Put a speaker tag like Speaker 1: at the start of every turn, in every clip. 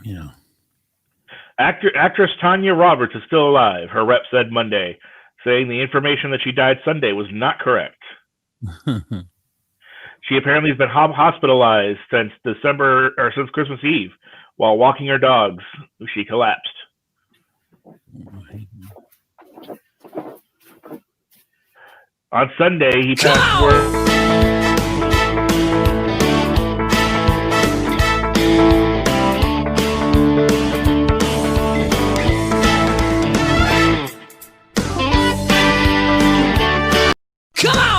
Speaker 1: Yeah.
Speaker 2: Actress Tanya Roberts is still alive, her rep said Monday, saying the information that she died Sunday was not correct. She apparently has been hospitalized since Christmas Eve while walking her dogs. She collapsed. On Sunday, he passed word.
Speaker 3: Come on!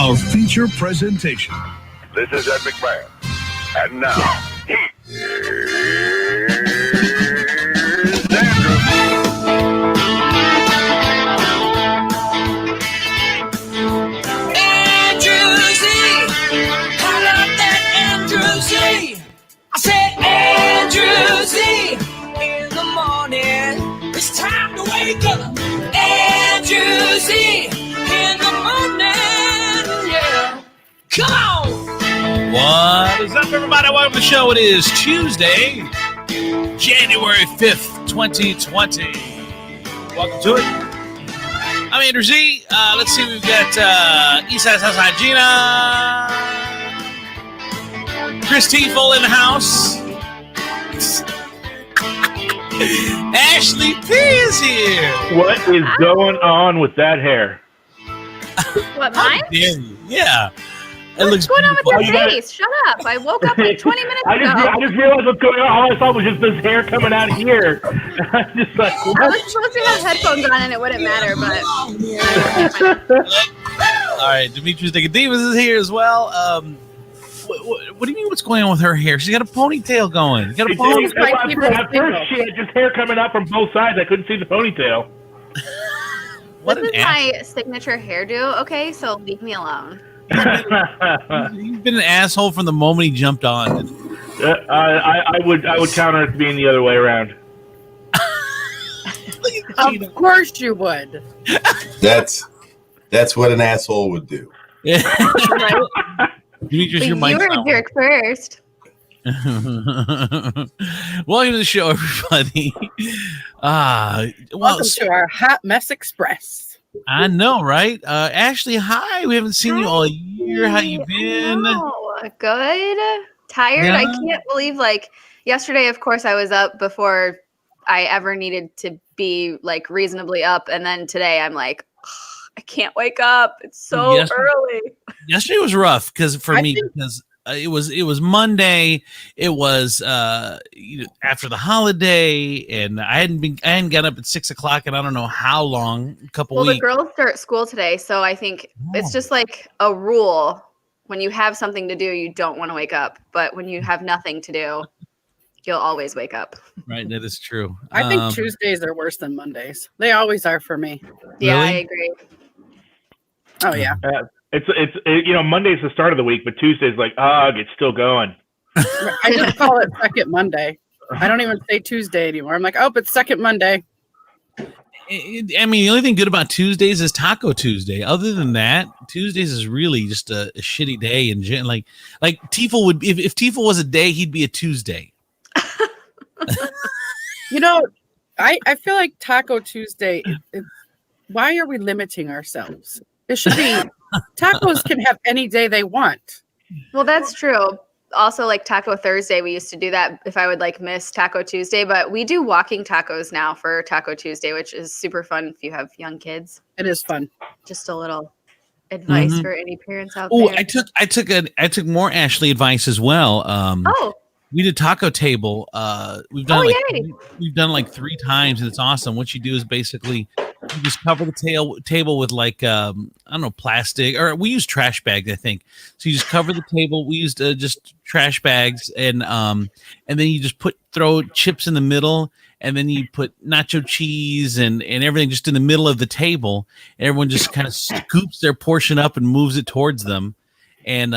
Speaker 1: our feature presentation.
Speaker 4: This is Ed McMahon. And now, here's Andrew.
Speaker 3: Andrew Z. I love that Andrew Z. I said Andrew Z. In the morning, it's time to wake up. Andrew Z. In the morning, yeah. Come on.
Speaker 5: What is up, everybody? Welcome to the show. It is Tuesday, January 5th, 2020. Welcome to it. I'm Andrew Z. Let's see, we've got Eastside's House Hygiena, Chris Tiefel in the house. Ashley P is here.
Speaker 2: What is going on with that hair?
Speaker 6: What, mine?
Speaker 5: Yeah. It
Speaker 6: What's
Speaker 5: looks
Speaker 6: going on with
Speaker 5: beautiful.
Speaker 6: your face? Shut up. I woke up like 20 minutes
Speaker 2: I
Speaker 6: ago.
Speaker 2: just realized what's going on. All I saw was just this hair coming out here. I'm just like,
Speaker 6: I
Speaker 2: what?
Speaker 6: was supposed to have headphones on and it wouldn't matter, but
Speaker 5: All right, Demetrius Nicodemus is here as well. What do you mean what's going on with her hair? She's got a ponytail going. You got a ponytail.
Speaker 2: At first, she had just hair coming out from both sides. I couldn't see the ponytail.
Speaker 5: What
Speaker 6: this
Speaker 5: an
Speaker 6: is my signature hairdo, okay? So leave me alone.
Speaker 5: You've been an asshole from the moment he jumped on.
Speaker 2: I would counter it being the other way around.
Speaker 7: Of course you would.
Speaker 8: That's what an asshole would do.
Speaker 5: Yeah.
Speaker 6: Right?
Speaker 5: Demetrius,
Speaker 6: But
Speaker 5: your
Speaker 6: you
Speaker 5: mic's
Speaker 6: were a
Speaker 5: not
Speaker 6: jerk first.
Speaker 5: Welcome to the show, everybody.
Speaker 7: Welcome to our Hot Mess Express.
Speaker 5: I know, right? Ashley, hi. We haven't seen you all year. How you been?
Speaker 6: Oh, good. Tired.
Speaker 5: Yeah.
Speaker 6: I can't believe, yesterday, of course, I was up before I ever needed to be, reasonably up. And then today I'm like, I can't wake up. It's so early.
Speaker 5: Yesterday was rough because it was Monday. It was after the holiday, and I hadn't got up at 6:00, and I don't know how long. A couple weeks.
Speaker 6: The girls start school today, so I think it's just like a rule. When you have something to do, you don't want to wake up, but when you have nothing to do, you'll always wake up.
Speaker 5: Right, that is true.
Speaker 7: I think Tuesdays are worse than Mondays. They always are for me.
Speaker 6: Yeah,
Speaker 5: Really?
Speaker 6: I agree.
Speaker 7: Oh yeah.
Speaker 2: It's Monday's the start of the week, but Tuesday's like, it's still going.
Speaker 7: I just call it second Monday. I don't even say Tuesday anymore. I'm like, it's second Monday.
Speaker 5: The only thing good about Tuesdays is Taco Tuesday. Other than that, Tuesdays is really just a shitty day. And like Tiefel would, if Tiefel was a day, he'd be a Tuesday.
Speaker 7: I feel like Taco Tuesday. Why are we limiting ourselves? It should be tacos can have any day they want.
Speaker 6: Well, that's true. Also, Taco Thursday, we used to do that if I would miss Taco Tuesday, but we do walking tacos now for Taco Tuesday, which is super fun if you have young kids.
Speaker 7: It is fun.
Speaker 6: Just a little advice for any parents out
Speaker 5: Oh,
Speaker 6: there.
Speaker 5: I took more Ashley advice as well. We did taco table. We've done we've done 3 times, and it's awesome. What you do is basically you just cover the table with plastic, or we use trash bags, I think. So you just cover the table. We used just trash bags, and then you just throw chips in the middle, and then you put nacho cheese and everything just in the middle of the table. And everyone just kind of scoops their portion up and moves it towards them. And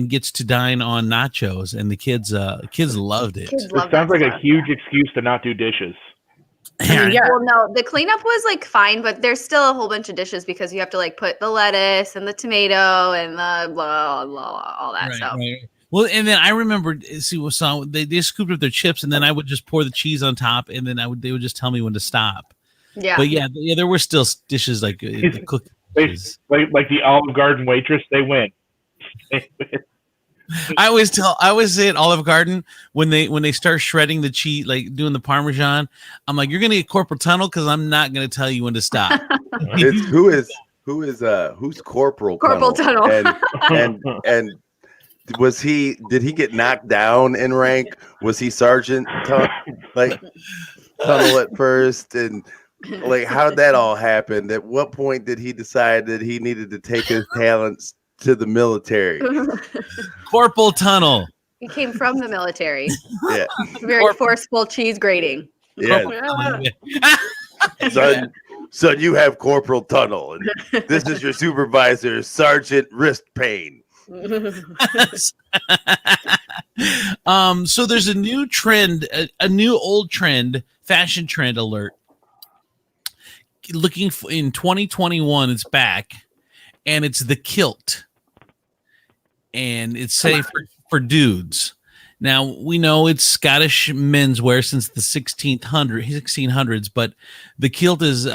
Speaker 5: gets to dine on nachos, and the kids loved it.
Speaker 6: Kids
Speaker 2: It
Speaker 6: love
Speaker 2: sounds
Speaker 6: that
Speaker 2: like a
Speaker 6: stuff.
Speaker 2: huge excuse to not do dishes.
Speaker 7: Yeah.
Speaker 6: Well, no, the cleanup was fine, but there's still a whole bunch of dishes because you have to put the lettuce and the tomato and the blah, blah, all that stuff.
Speaker 5: Right. Well, and then I remember they scooped up their chips, and then I would just pour the cheese on top, and then they would just tell me when to stop.
Speaker 6: Yeah.
Speaker 5: But yeah, there were still dishes the cooked dishes.
Speaker 2: Like the Olive Garden waitress, they win.
Speaker 5: I always say at Olive Garden when they start shredding the cheese, doing the Parmesan, I'm like, you're gonna get carpal tunnel because I'm not gonna tell you when to stop.
Speaker 8: Who's Corporal
Speaker 6: Tunnel.
Speaker 8: and did he get knocked down in rank? Was he Sergeant Tunnel at first? And how did that all happen? At what point did he decide that he needed to take his talents to the military.
Speaker 5: Corporal tunnel.
Speaker 6: He came from the military.
Speaker 8: Yeah.
Speaker 6: Very forceful cheese grating.
Speaker 8: Yeah. Son, you have corporal tunnel, and this is your supervisor, Sergeant Wrist Pain.
Speaker 5: So there's a new trend, a new old trend, fashion trend alert. Looking for, in 2021, it's back, and it's the kilt, and it's safe for dudes. Now we know it's Scottish menswear since the 1600s, but the kilt is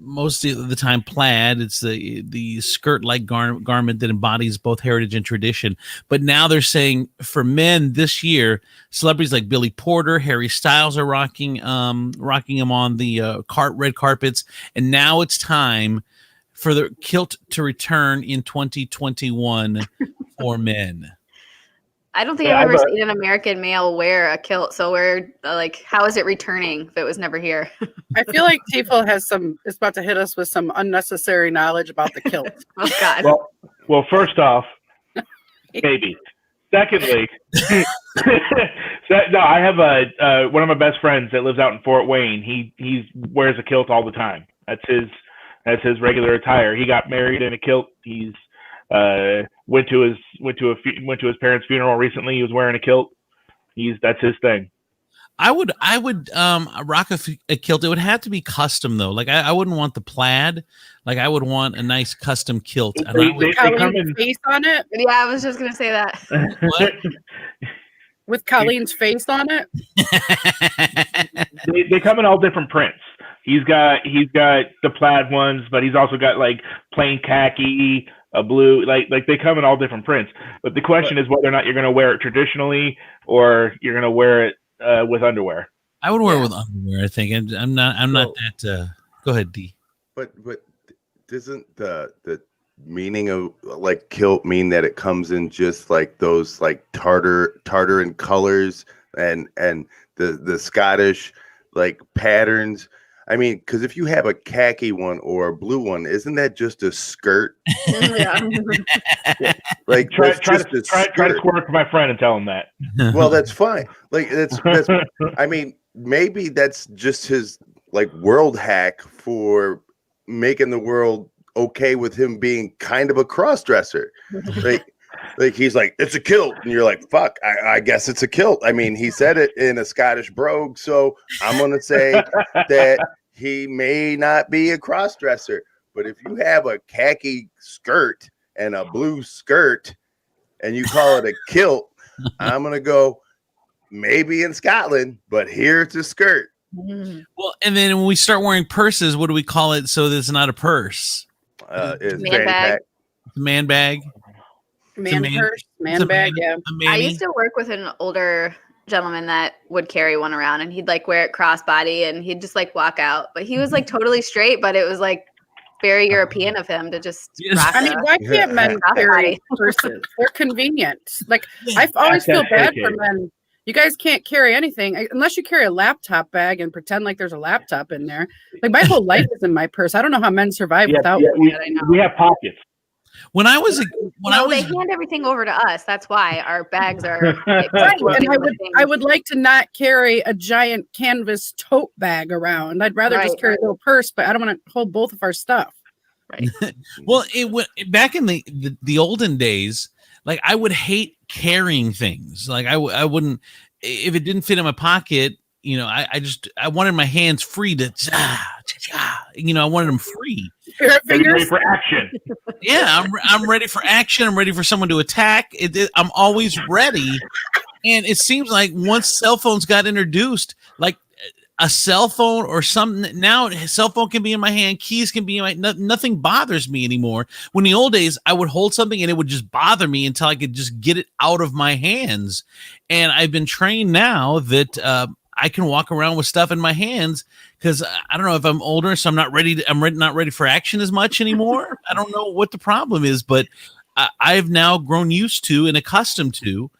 Speaker 5: most of the time plaid. It's the skirt-like garment that embodies both heritage and tradition. But now they're saying for men this year, celebrities like Billy Porter, Harry Styles are rocking them on the red carpets, and now it's time for the kilt to return in 2021 for men.
Speaker 6: I don't think I've ever seen an American male wear a kilt. So how is it returning if it was never here?
Speaker 7: I feel like Tifo is about to hit us with some unnecessary knowledge about the kilt.
Speaker 6: Oh God.
Speaker 2: Well, first off, maybe. Secondly, no, I have one of my best friends that lives out in Fort Wayne. He wears a kilt all the time. That's his regular attire. He got married in a kilt. He's went to his parents' funeral recently. He was wearing a kilt. That's his thing.
Speaker 5: I would rock a kilt. It would have to be custom though. Like I wouldn't want the plaid. Like I would want a nice custom kilt.
Speaker 7: With Colleen's face on it.
Speaker 6: Yeah, I was just gonna say that.
Speaker 5: What?
Speaker 7: With Colleen's face on it.
Speaker 2: They come in all different prints. He's got the plaid ones, but he's also got like plain khaki, a blue, like they come in all different prints. But the question is whether or not you're going to wear it traditionally or you're going to wear it with underwear.
Speaker 5: I would wear it with underwear. I think I'm not that. Go ahead, D.
Speaker 8: But doesn't the meaning of like kilt mean that it comes in just like those like tartar colors and the Scottish like patterns? I mean, because if you have a khaki one or a blue one, isn't that just a skirt?
Speaker 6: Yeah.
Speaker 2: Like try to squirt for my friend and tell him that.
Speaker 8: Well, that's fine. Like that's I mean, maybe that's just his like world hack for making the world okay with him being kind of a cross-dresser. Like he's like, it's a kilt, and you're like, fuck, I guess it's a kilt. I mean, he said it in a Scottish brogue, so I'm gonna say that he may not be a cross-dresser. But if you have a khaki skirt and a blue skirt and you call it a kilt, I'm gonna go maybe in Scotland, but here it's a skirt.
Speaker 5: Well, and then when we start wearing purses, what do we call it so that it's not a purse?
Speaker 8: It's
Speaker 6: man bag.
Speaker 5: Man bag.
Speaker 7: Man purse, man bag, yeah.
Speaker 6: I used to work with an older gentleman that would carry one around, and he'd like wear it crossbody, and he'd just like walk out. But he was like totally straight, but it was like very European of him to just rock
Speaker 7: I mean, why can't men carry purses? They're convenient. Like I always feel bad for men. You guys can't carry anything unless you carry a laptop bag and pretend like there's a laptop in there. Like my whole life is in my purse. I don't know how men survive without one.
Speaker 2: We have pockets.
Speaker 5: When I was
Speaker 6: they hand everything over to us. That's why our bags are
Speaker 7: right. And I would like to not carry a giant canvas tote bag around. I'd rather just carry a little purse, but I don't want to hold both of our stuff.
Speaker 6: Right.
Speaker 5: Well, back in the olden days, like I would hate carrying things. Like I wouldn't, if it didn't fit in my pocket, you know, I wanted my hands free to, you know, I wanted them free.
Speaker 2: Ready for action.
Speaker 5: Yeah, I'm ready for action. I'm ready for someone to attack. I'm always ready. And it seems like once cell phones got introduced, like a cell phone or something, now a cell phone can be in my hand, keys can be in my, nothing bothers me anymore. When in the old days, I would hold something and it would just bother me until I could just get it out of my hands. And I've been trained now that I can walk around with stuff in my hands because I don't know if I'm older, so I'm not ready for action as much anymore. I don't know what the problem is, but I've now grown used to and accustomed to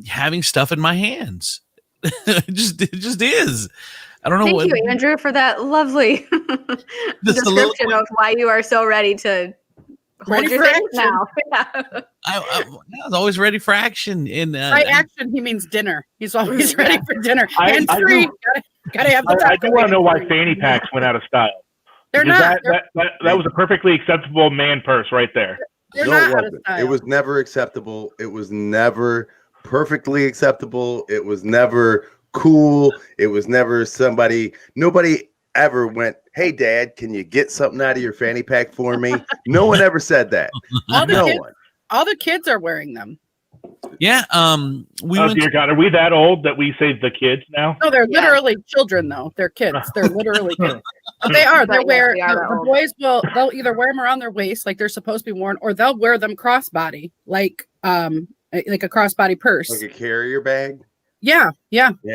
Speaker 5: having stuff in my hands. It just is. I don't know.
Speaker 6: Thank you, Andrew, for that lovely description of why you are so ready to
Speaker 7: Ready for action
Speaker 6: now.
Speaker 5: I was always ready for action.
Speaker 7: By action, he means dinner. He's always ready for dinner. And free. Gotta have the taco.
Speaker 2: I do want to know why fanny packs went out of style.
Speaker 7: They're not.
Speaker 2: That was a perfectly acceptable man purse right there.
Speaker 7: They're not out of style.
Speaker 8: It was never acceptable. It was never perfectly acceptable. It was never cool. It was never nobody ever went, "Hey Dad, can you get something out of your fanny pack for me?" No one ever said that.
Speaker 7: All the kids are wearing them.
Speaker 5: Yeah.
Speaker 2: Dear God, are we that old that we say the kids now?
Speaker 7: No, they're literally children though. They're kids. They're literally kids. But they are. They'll the boys they'll either wear them around their waist like they're supposed to be worn, or they'll wear them crossbody, like a crossbody purse.
Speaker 8: Like a carrier bag?
Speaker 7: Yeah.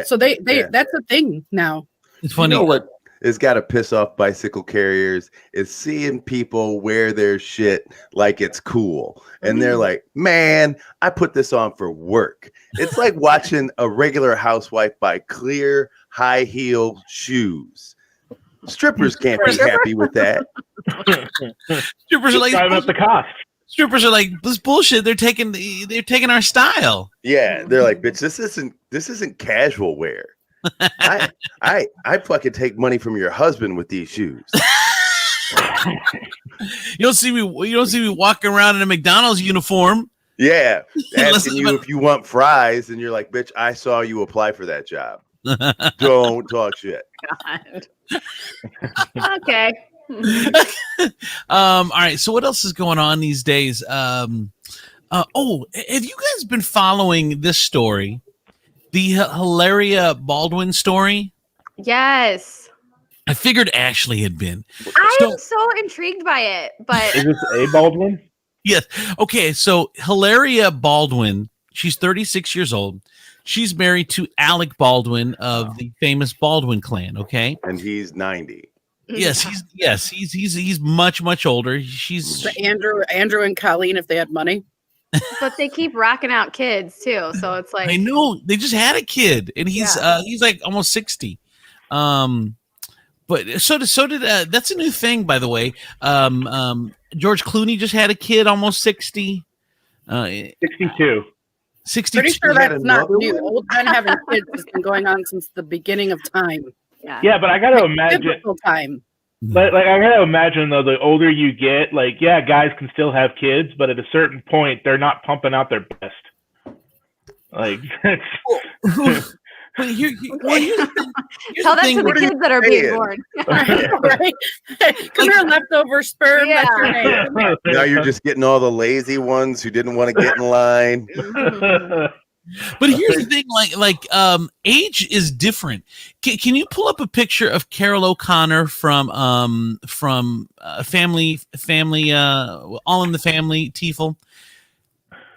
Speaker 7: So they that's a thing now.
Speaker 5: It's funny.
Speaker 8: You know what has got to piss off bicycle carriers is seeing people wear their shit like it's cool. And they're like, "Man, I put this on for work." It's like watching a regular housewife buy clear high heel shoes. Strippers can't be happy with that.
Speaker 5: Strippers are like,
Speaker 2: driving up the cost.
Speaker 5: Strippers are like, this bullshit. They're taking our style.
Speaker 8: Yeah, they're like, "Bitch, this isn't casual wear. I fucking take money from your husband with these shoes."
Speaker 5: You don't see me walking around in a McDonald's uniform.
Speaker 8: Yeah, asking you if you want fries, and you're like, "Bitch, I saw you apply for that job. Don't talk shit."
Speaker 6: God. Okay.
Speaker 5: All right. So what else is going on these days? Have you guys been following this story? The Hilaria Baldwin story?
Speaker 6: Yes.
Speaker 5: I figured Ashley had been.
Speaker 6: I am so intrigued by it, but
Speaker 2: is this a Baldwin?
Speaker 5: Yes. Okay, so Hilaria Baldwin, she's 36 years old. She's married to Alec Baldwin of the famous Baldwin clan, okay?
Speaker 8: And he's 90.
Speaker 5: Yes, he's much older. She's
Speaker 7: Andrew and Colleen if they had money.
Speaker 6: But they keep rocking out kids too, so it's like
Speaker 5: I know they just had a kid, and he's like almost 60. But so did that's a new thing, by the way. George Clooney just had a kid, almost 60.
Speaker 2: 62.
Speaker 5: 62.
Speaker 7: Pretty sure that's not new. Old men having kids has been going on since the beginning of time.
Speaker 2: Yeah, but I gotta imagine
Speaker 7: time.
Speaker 2: But I gotta imagine though, the older you get, guys can still have kids, but at a certain point, they're not pumping out their best.
Speaker 6: Tell that to the kids that are being born.
Speaker 7: Right? Come here, leftover sperm.
Speaker 6: Yeah.
Speaker 7: That's your name.
Speaker 8: Now you're just getting all the lazy ones who didn't want to get in line.
Speaker 5: But here's the thing, age is different. Can you pull up a picture of Carol O'Connor from Family All in the Family, Tiefel?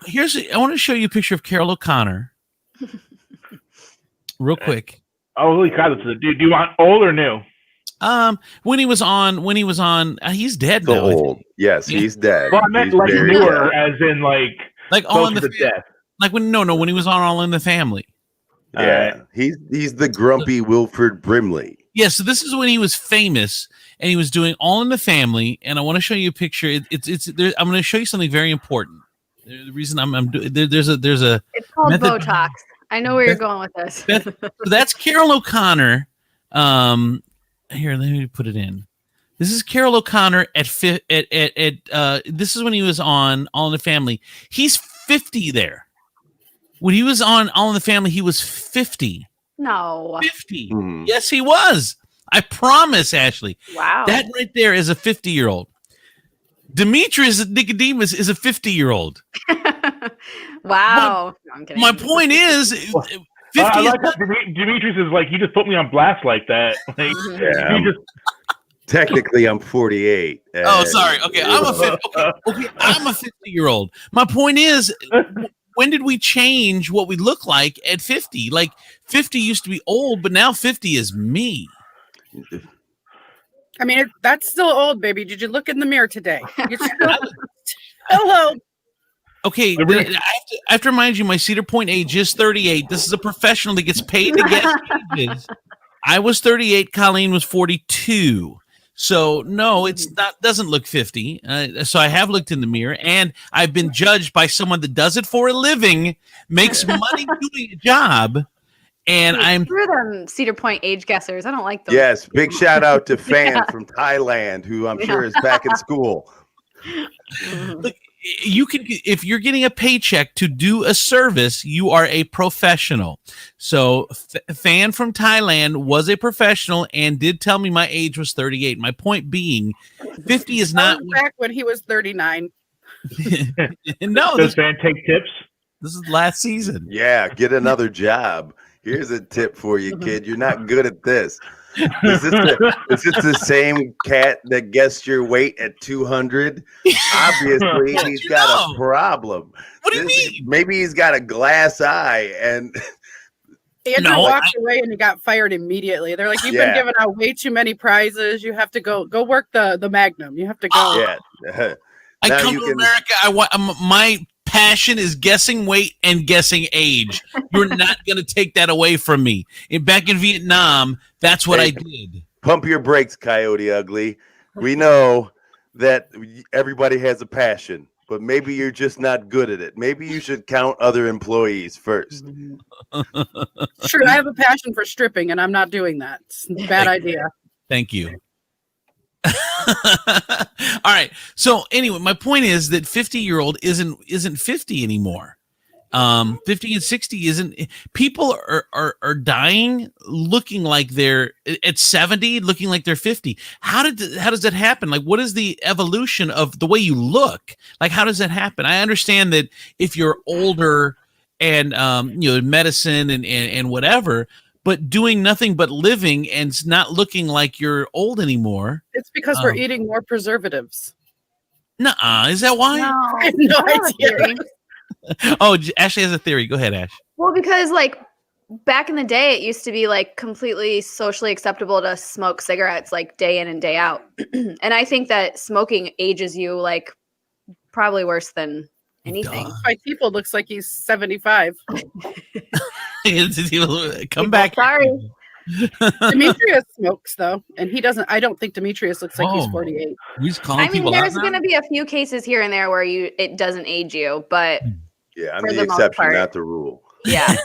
Speaker 5: I want to show you a picture of Carol O'Connor real quick.
Speaker 2: Oh, holy crap! Do you want old or new?
Speaker 5: When he was on, he's dead now.
Speaker 8: Old. Yes, he's dead.
Speaker 2: Well, I meant
Speaker 8: he's
Speaker 2: newer, as in like
Speaker 5: All in the
Speaker 2: death.
Speaker 5: Like when he was on All in the Family.
Speaker 8: Yeah, he's the grumpy Wilford Brimley.
Speaker 5: Yeah, so this is when he was famous and he was doing All in the Family, and I want to show you a picture. I'm going to show you something very important. The reason there's a
Speaker 6: it's called Botox. I know where you're going with this.
Speaker 5: That's Carol O'Connor. Here, let me put it in. This is Carol O'Connor this is when he was on All in the Family. He's 50 there. When he was on All in the Family, he was 50.
Speaker 6: No.
Speaker 5: 50. Mm. Yes, he was. I promise, Ashley.
Speaker 6: Wow.
Speaker 5: That right there is a 50-year-old. Demetrius Nicodemus is a 50-year-old.
Speaker 6: Wow.
Speaker 5: My point is, 50
Speaker 2: I like that Demetrius is like, you just put me on blast like that.
Speaker 8: Technically, I'm 48.
Speaker 5: Oh, sorry. Okay, I'm a 50-year-old. My point is, when did we change what we look like at 50? 50 used to be old, but now 50 is me.
Speaker 7: I mean, that's still old, baby. Did you look in the mirror today? Hello.
Speaker 5: Okay, I have to remind you, my Cedar Point age is 38. This is a professional that gets paid to guess ages. I was 38. Colleen was 42. So no, it's not. Doesn't look 50. So I have looked in the mirror, and I've been judged by someone that does it for a living, makes money doing a job, and I'm
Speaker 6: through them Cedar Point age guessers. I don't like them.
Speaker 8: Yes, big shout out to Fan from Thailand, who I'm sure is back in school.
Speaker 5: Look, you can, if you're getting a paycheck to do a service, you are a professional. So Fan from Thailand was a professional and did tell me my age was 38. My point being, 50 is not
Speaker 7: back when he was 39.
Speaker 5: No,
Speaker 2: does Fan take tips?
Speaker 5: This is last season.
Speaker 8: Yeah, get another job. Here's a tip for you, kid. You're not good at this. Is this the same cat that guessed your weight at 200? Obviously, he's got a problem.
Speaker 5: What do you mean?
Speaker 8: Maybe he's got a glass eye, and
Speaker 7: Andrew walked away and he got fired immediately. They're like, "You've been giving out way too many prizes. You have to go work the Magnum. You have to go."
Speaker 8: Yeah.
Speaker 5: I come to America. I want my passion is guessing weight and guessing age. You're not going to take that away from me. Back in Vietnam, that's what I did.
Speaker 8: Pump your brakes, Coyote Ugly. We know that everybody has a passion, but maybe you're just not good at it. Maybe you should count other employees first.
Speaker 7: True, I have a passion for stripping, and I'm not doing that. It's a bad idea.
Speaker 5: Thank you. All right. So anyway, my point is that 50-year-old isn't 50 anymore. 50 and 60 isn't. People are dying looking like they're at 70, looking like they're 50. How does that happen? Like, what is the evolution of the way you look? Like, how does that happen? I understand that if you're older and medicine and whatever, but doing nothing but living and not looking like you're old anymore.
Speaker 7: It's because we're eating more preservatives.
Speaker 5: Nuh-uh. Is that why?
Speaker 6: No,
Speaker 7: I have no idea.
Speaker 5: Oh, Ashley has a theory. Go ahead, Ash.
Speaker 6: Well, because like back in the day, it used to be like completely socially acceptable to smoke cigarettes like day in and day out. And I think that smoking ages you like probably worse than anything.
Speaker 7: My people looks like he's 75.
Speaker 5: Come back.
Speaker 6: Sorry.
Speaker 7: Demetrius smokes though, and he doesn't. I don't think Demetrius looks like he's 48.
Speaker 5: He's calling people
Speaker 6: there's
Speaker 5: out
Speaker 6: going to be a few cases here and there where it doesn't age you, but
Speaker 8: yeah, I'm the exception, not the rule.
Speaker 6: Yeah,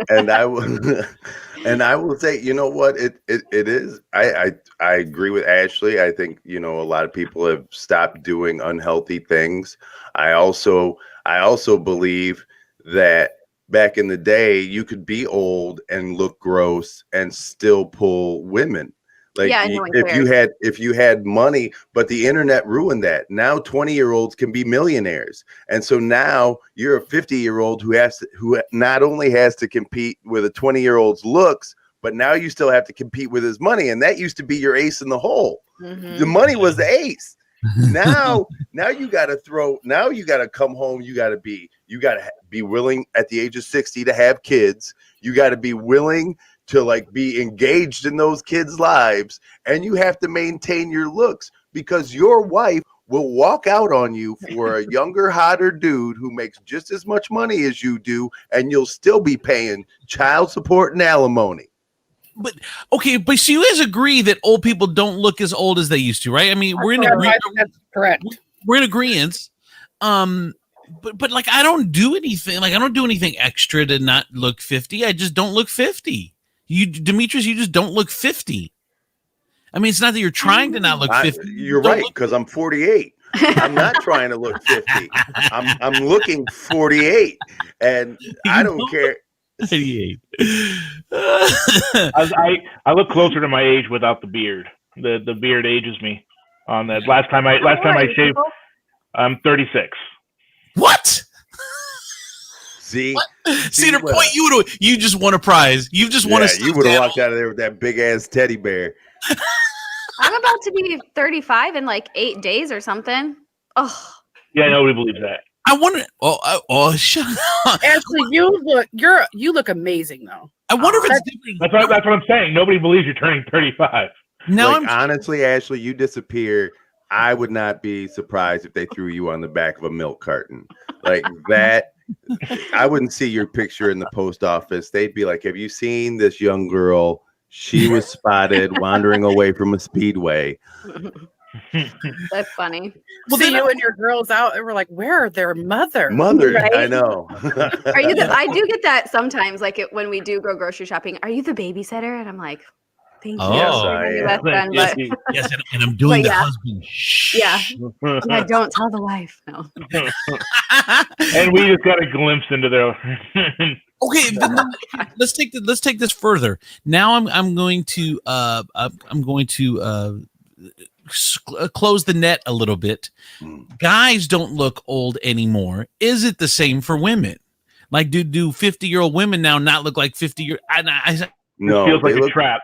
Speaker 8: and I will say, you know what, it is. I agree with Ashley. I think a lot of people have stopped doing unhealthy things. I also believe that back in the day, you could be old and look gross and still pull women. Like if you had money, but the internet ruined that. Now 20-year-olds can be millionaires. And so now you're a 50-year-old who not only has to compete with a 20-year-old's looks, but now you still have to compete with his money. And that used to be your ace in the hole. Mm-hmm. The money was the ace. Now you got to come home. You got to be willing at the age of 60 to have kids. You got to be willing to like be engaged in those kids' lives, and you have to maintain your looks because your wife will walk out on you for a younger, hotter dude who makes just as much money as you do, and you'll still be paying child support and alimony.
Speaker 5: But so you guys agree that old people don't look as old as they used to, right? I mean, we're in agreement.
Speaker 7: That's correct.
Speaker 5: We're in agreement. But like I don't do anything. Like I don't do anything extra to not look 50. I just don't look 50. Demetrius, you just don't look 50. I mean, it's not that you're trying to not look 50.
Speaker 8: You're right, because I'm 48. I'm not trying to look 50. I'm looking 48, and I don't care.
Speaker 5: 88.
Speaker 2: I look closer to my age without the beard. The beard ages me. On that last time I shaved, I'm 36.
Speaker 5: What?
Speaker 8: See,
Speaker 5: what? Cedar Point, you just won a prize. You just won a.
Speaker 8: You would have walked out of there with that big ass teddy bear.
Speaker 6: I'm about to be 35 in like 8 days or something. Oh.
Speaker 2: Yeah, nobody believes that.
Speaker 5: I wonder. Oh, shut up.
Speaker 7: Ashley, you look amazing though.
Speaker 5: I wonder if it's different.
Speaker 2: That's what I'm saying. Nobody believes you're turning 35.
Speaker 5: No,
Speaker 8: honestly, Ashley, you disappear. I would not be surprised if they threw you on the back of a milk carton like that. I wouldn't see your picture in the post office. They'd be like, "Have you seen this young girl she was spotted wandering away from a speedway.
Speaker 6: That's funny.
Speaker 7: Well, see you and your girls out, and we're like, where are their mothers?
Speaker 6: Right?
Speaker 8: I know.
Speaker 6: Are you? I do get that sometimes, like when we do go grocery shopping. Are you the babysitter? And I'm like, thank you.
Speaker 8: Yes,
Speaker 6: You're
Speaker 8: I
Speaker 6: my
Speaker 8: am.
Speaker 6: best friend, but
Speaker 5: Yes, and I'm doing the
Speaker 6: yeah.
Speaker 5: husband. Shh.
Speaker 6: Yeah. Yeah, don't tell the wife. No.
Speaker 2: And we just got a glimpse into their.
Speaker 5: Okay, then let's take this further. Now I'm going to close the net a little bit. Guys don't look old anymore. Is it the same for women? Like, do 50-year-old women now not look like 50-year?
Speaker 8: No,
Speaker 2: it feels like a trap.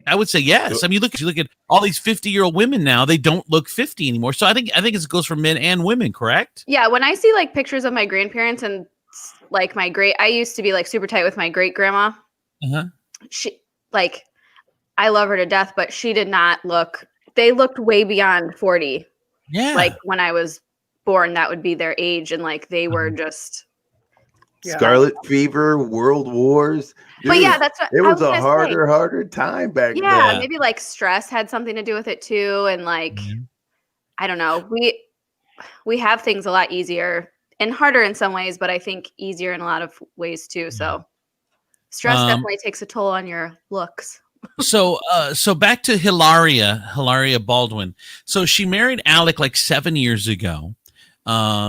Speaker 5: I would say yes. I mean, you look at all these 50-year-old women now; they don't look 50 anymore. So I think it goes for men and women, correct?
Speaker 6: Yeah, when I see like pictures of my grandparents and like I used to be like super tight with my great grandma.
Speaker 5: Uh-huh.
Speaker 6: She like, I love her to death, but she did not look. They looked way beyond 40.
Speaker 5: Yeah,
Speaker 6: like when I was born, that would be their age, and like they were just
Speaker 8: Scarlet Fever, World Wars. Dude,
Speaker 6: but yeah, that's what
Speaker 8: it was
Speaker 6: a
Speaker 8: harder time back then.
Speaker 6: Yeah, maybe like stress had something to do with it too, and like I don't know. We have things a lot easier and harder in some ways, but I think easier in a lot of ways too. So stress definitely takes a toll on your looks.
Speaker 5: So back to Hilaria Baldwin. So she married Alec like 7 years ago.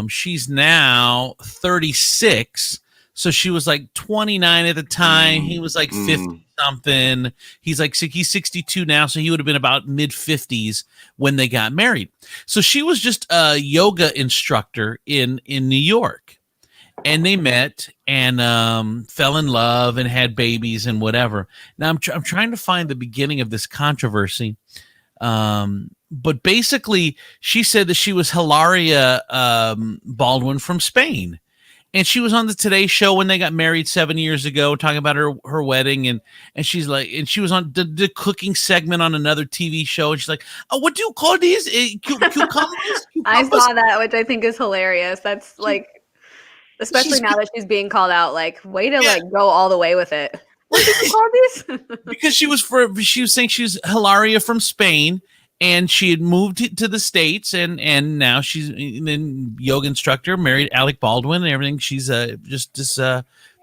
Speaker 5: She's now 36. So she was like 29 at the time. He was like 50 something. He's 62 now. So he would have been about mid 50s when they got married. So she was just a yoga instructor in New York. And they met and fell in love and had babies and whatever. Now I'm trying to find the beginning of this controversy. But basically, she said that she was Hilaria Baldwin from Spain. And she was on the Today Show when they got married 7 years ago, talking about her wedding. And she's like, and she was on the cooking segment on another TV show. And she's like, oh, what do you call these? Cucumbers?
Speaker 6: I saw that, which I think is hilarious. That's like, especially now that she's being called out, like, way to like go all the way with it. What did you call these? Because
Speaker 5: she was saying she was Hilaria from Spain. And she had moved to the States, and now she's a yoga instructor, married Alec Baldwin, and everything. She's just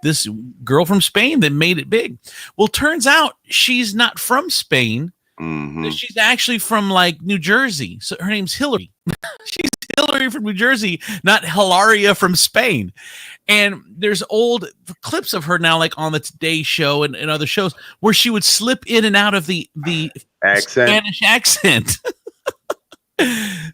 Speaker 5: this girl from Spain that made it big. Well, turns out she's not from Spain. Mm-hmm. She's actually from like New Jersey. So her name's Hillary. She's Hillary from New Jersey, not Hilaria from Spain. And there's old clips of her now, like on the Today Show and other shows, where she would slip in and out of the Spanish accent.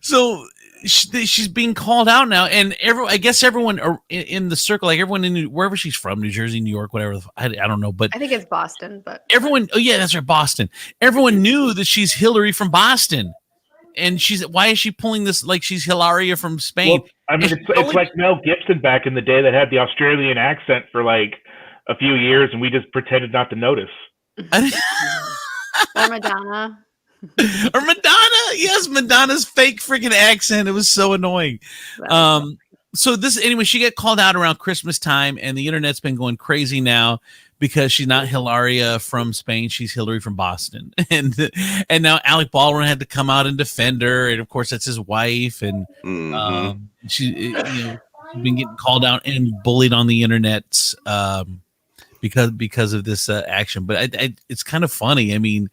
Speaker 5: So she's being called out now, and I guess everyone in the circle, like everyone in wherever she's from, New Jersey, New York, whatever. I don't know, but
Speaker 6: I think it's Boston. But
Speaker 5: everyone, oh yeah, that's right, Boston. Everyone knew that she's Hillary from Boston. And why is she pulling this like she's Hilaria from Spain?
Speaker 2: Well, I mean, it's like Mel Gibson back in the day that had the Australian accent for like a few years, and we just pretended not to notice.
Speaker 6: Or Madonna.
Speaker 5: Or Madonna. Yes, Madonna's fake freaking accent. It was so annoying. So anyway, she got called out around Christmas time, and the internet's been going crazy now because she's not Hilaria from Spain. She's Hillary from Boston. And now Alec Baldwin had to come out and defend her. And of course, that's his wife. And she's been getting called out and bullied on the internet because of this action. But it's kind of funny. I mean,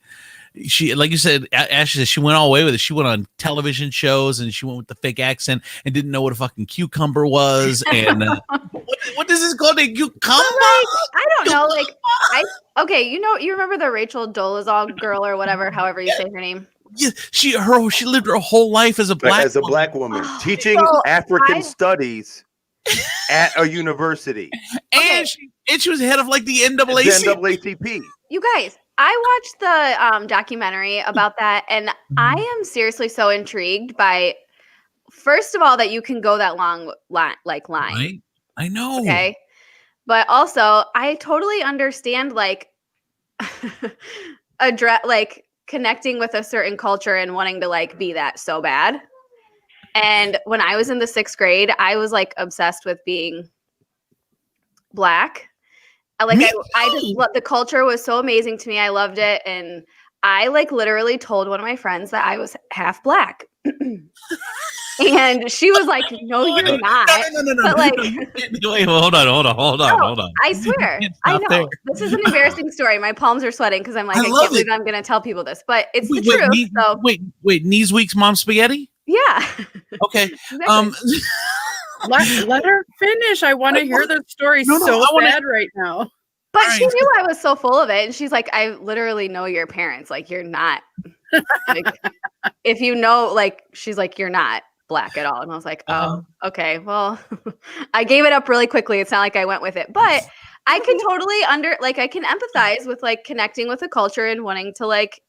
Speaker 5: she, like you said, Ashley said she went all the way with it. She went on television shows and she went with the fake accent and didn't know what a fucking cucumber was. And what is this called? A cucumber?
Speaker 6: I don't know. Like, you remember the Rachel Dolezal girl or whatever, however you say her name.
Speaker 5: Yeah, she lived her whole life as a black
Speaker 8: woman, teaching African studies at a university,
Speaker 5: and she was head of like the NAACP.
Speaker 6: You guys, I watched the documentary about that, and I am seriously so intrigued by, first of all, that you can go that long line.
Speaker 5: Right? I know.
Speaker 6: Okay, but also I totally understand like connecting with a certain culture and wanting to like be that so bad. And when I was in the 6th grade, I was like obsessed with being Black. I just the culture was so amazing to me. I loved it, and I like literally told one of my friends that I was half black. And she was like, "No, you're not."
Speaker 5: No.
Speaker 6: But like,
Speaker 5: wait, hold on.
Speaker 6: I swear, I know
Speaker 5: there.
Speaker 6: this is an embarrassing story. My palms are sweating because I'm like, I can't believe I'm going to tell people this, but it's the truth.
Speaker 5: Wait, knees week's mom spaghetti?
Speaker 6: Yeah.
Speaker 5: Okay.
Speaker 6: Exactly.
Speaker 7: Let her finish. I want to hear the story bad right now.
Speaker 6: But she knew I was so full of it, and she's like, "I literally know your parents. Like, you're not. Like, if you know, like, she's like, you're not black at all." And I was like, "Oh, okay. Well, I gave it up really quickly. It's not like I went with it, but I can totally I can empathize with like connecting with the culture and wanting to like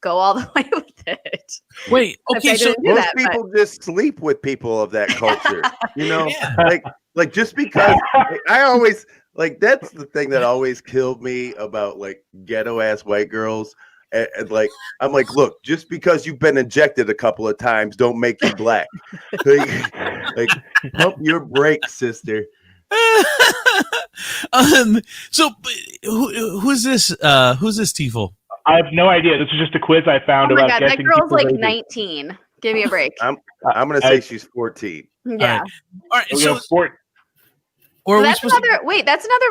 Speaker 6: go all the way with it."
Speaker 5: Wait, okay, so
Speaker 8: most people just sleep with people of that culture, you know, like just because I always like that's the thing that always killed me about like ghetto ass white girls. And like I'm like, look, just because you've been injected a couple of times, don't make you black. like pump your brakes, sister.
Speaker 5: So who's this? Who's this Tiefel?
Speaker 2: I have no idea. This is just a quiz I found about
Speaker 6: God,
Speaker 2: guessing.
Speaker 6: That girl's like 19. Give me a break.
Speaker 8: I'm gonna say she's 14.
Speaker 6: Yeah.
Speaker 2: All right. So
Speaker 6: that's another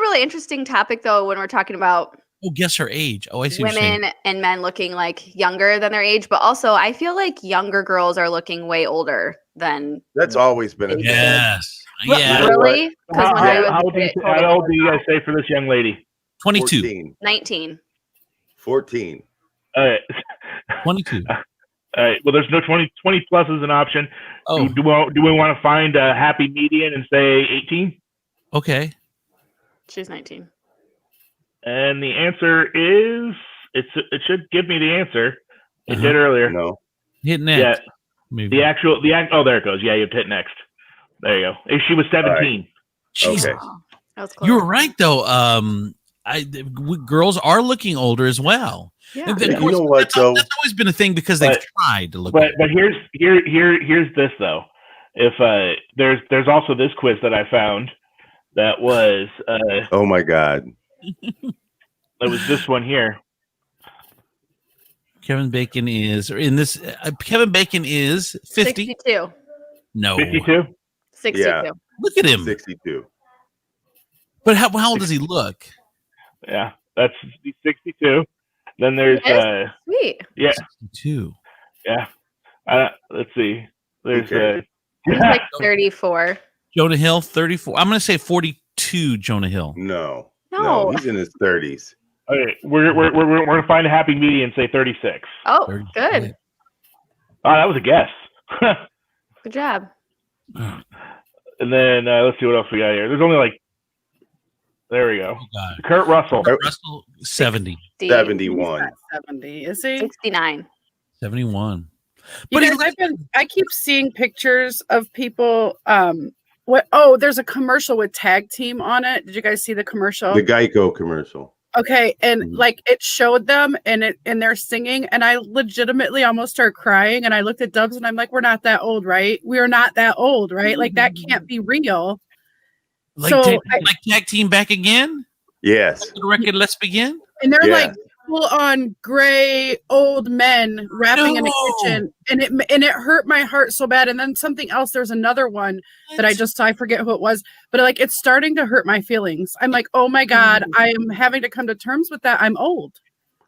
Speaker 6: really interesting topic though when we're talking about
Speaker 5: guess her age. Oh, I see.
Speaker 6: Women and men looking like younger than their age, but also I feel like younger girls are looking way older than.
Speaker 8: That's always been a
Speaker 5: thing. Yes.
Speaker 6: Yeah. Really?
Speaker 2: How old do you guys say for this young lady?
Speaker 5: 22.
Speaker 8: 14.
Speaker 6: 19.
Speaker 8: 14.
Speaker 2: All right.
Speaker 5: 22.
Speaker 2: All right. Well, there's no 20 plus is an option.
Speaker 5: Oh.
Speaker 2: Do we want to find a happy median and say 18?
Speaker 5: Okay.
Speaker 6: She's 19.
Speaker 2: And the answer is it should give me the answer. It did earlier.
Speaker 8: No.
Speaker 5: Hit next.
Speaker 2: Yeah.
Speaker 5: Maybe.
Speaker 2: There it goes. Yeah, you have to hit next. There you go. She was 17.
Speaker 5: Jesus.
Speaker 8: Okay.
Speaker 6: That was close.
Speaker 5: You were right though. Girls are looking older as well.
Speaker 6: Yeah.
Speaker 5: And
Speaker 8: you know what though?
Speaker 5: That's always been a thing because they've tried to look.
Speaker 2: But here's this though. If there's also this quiz that I found that was
Speaker 8: oh my God.
Speaker 2: It was this one here.
Speaker 5: Kevin Bacon is 50.
Speaker 6: 62.
Speaker 5: No.
Speaker 2: 52?
Speaker 6: 62.
Speaker 8: Yeah.
Speaker 5: Look at him.
Speaker 8: 62.
Speaker 5: But how old does he look?
Speaker 2: Yeah, that's 62. Then there's
Speaker 6: sweet.
Speaker 2: Yeah.
Speaker 5: 62.
Speaker 2: Yeah. Let's see. There's
Speaker 6: He's like 34.
Speaker 5: Jonah Hill, 34. I'm going to say 42. Jonah Hill.
Speaker 8: No, he's in his 30s.
Speaker 2: Okay, we're gonna find a happy median and say 36.
Speaker 6: Oh,
Speaker 5: 36.
Speaker 6: good.
Speaker 2: Oh, that was a guess.
Speaker 6: Good job.
Speaker 2: And then let's see what else we got here. There's only like, there we go.
Speaker 5: Oh,
Speaker 2: Kurt Russell.
Speaker 5: 70.
Speaker 8: 71.
Speaker 7: 70, is he?
Speaker 6: 69.
Speaker 5: 71.
Speaker 7: But I keep seeing pictures of people. There's a commercial with Tag Team on it. Did you guys see the commercial?
Speaker 8: The Geico commercial.
Speaker 7: Okay, and like it showed them and they're singing, and I legitimately almost started crying. And I looked at Dubs and I'm like, we're not that old, right? We are not that old, right? Like that can't be real.
Speaker 5: Like Tag Team back again?
Speaker 8: Yes.
Speaker 5: The record, let's begin.
Speaker 7: And they're like full on gray old men rapping in a kitchen, and it hurt my heart so bad. And then something else, there's another one that I forget who it was, but like it's starting to hurt my feelings. I'm like, oh my God, I am having to come to terms with that. I'm old.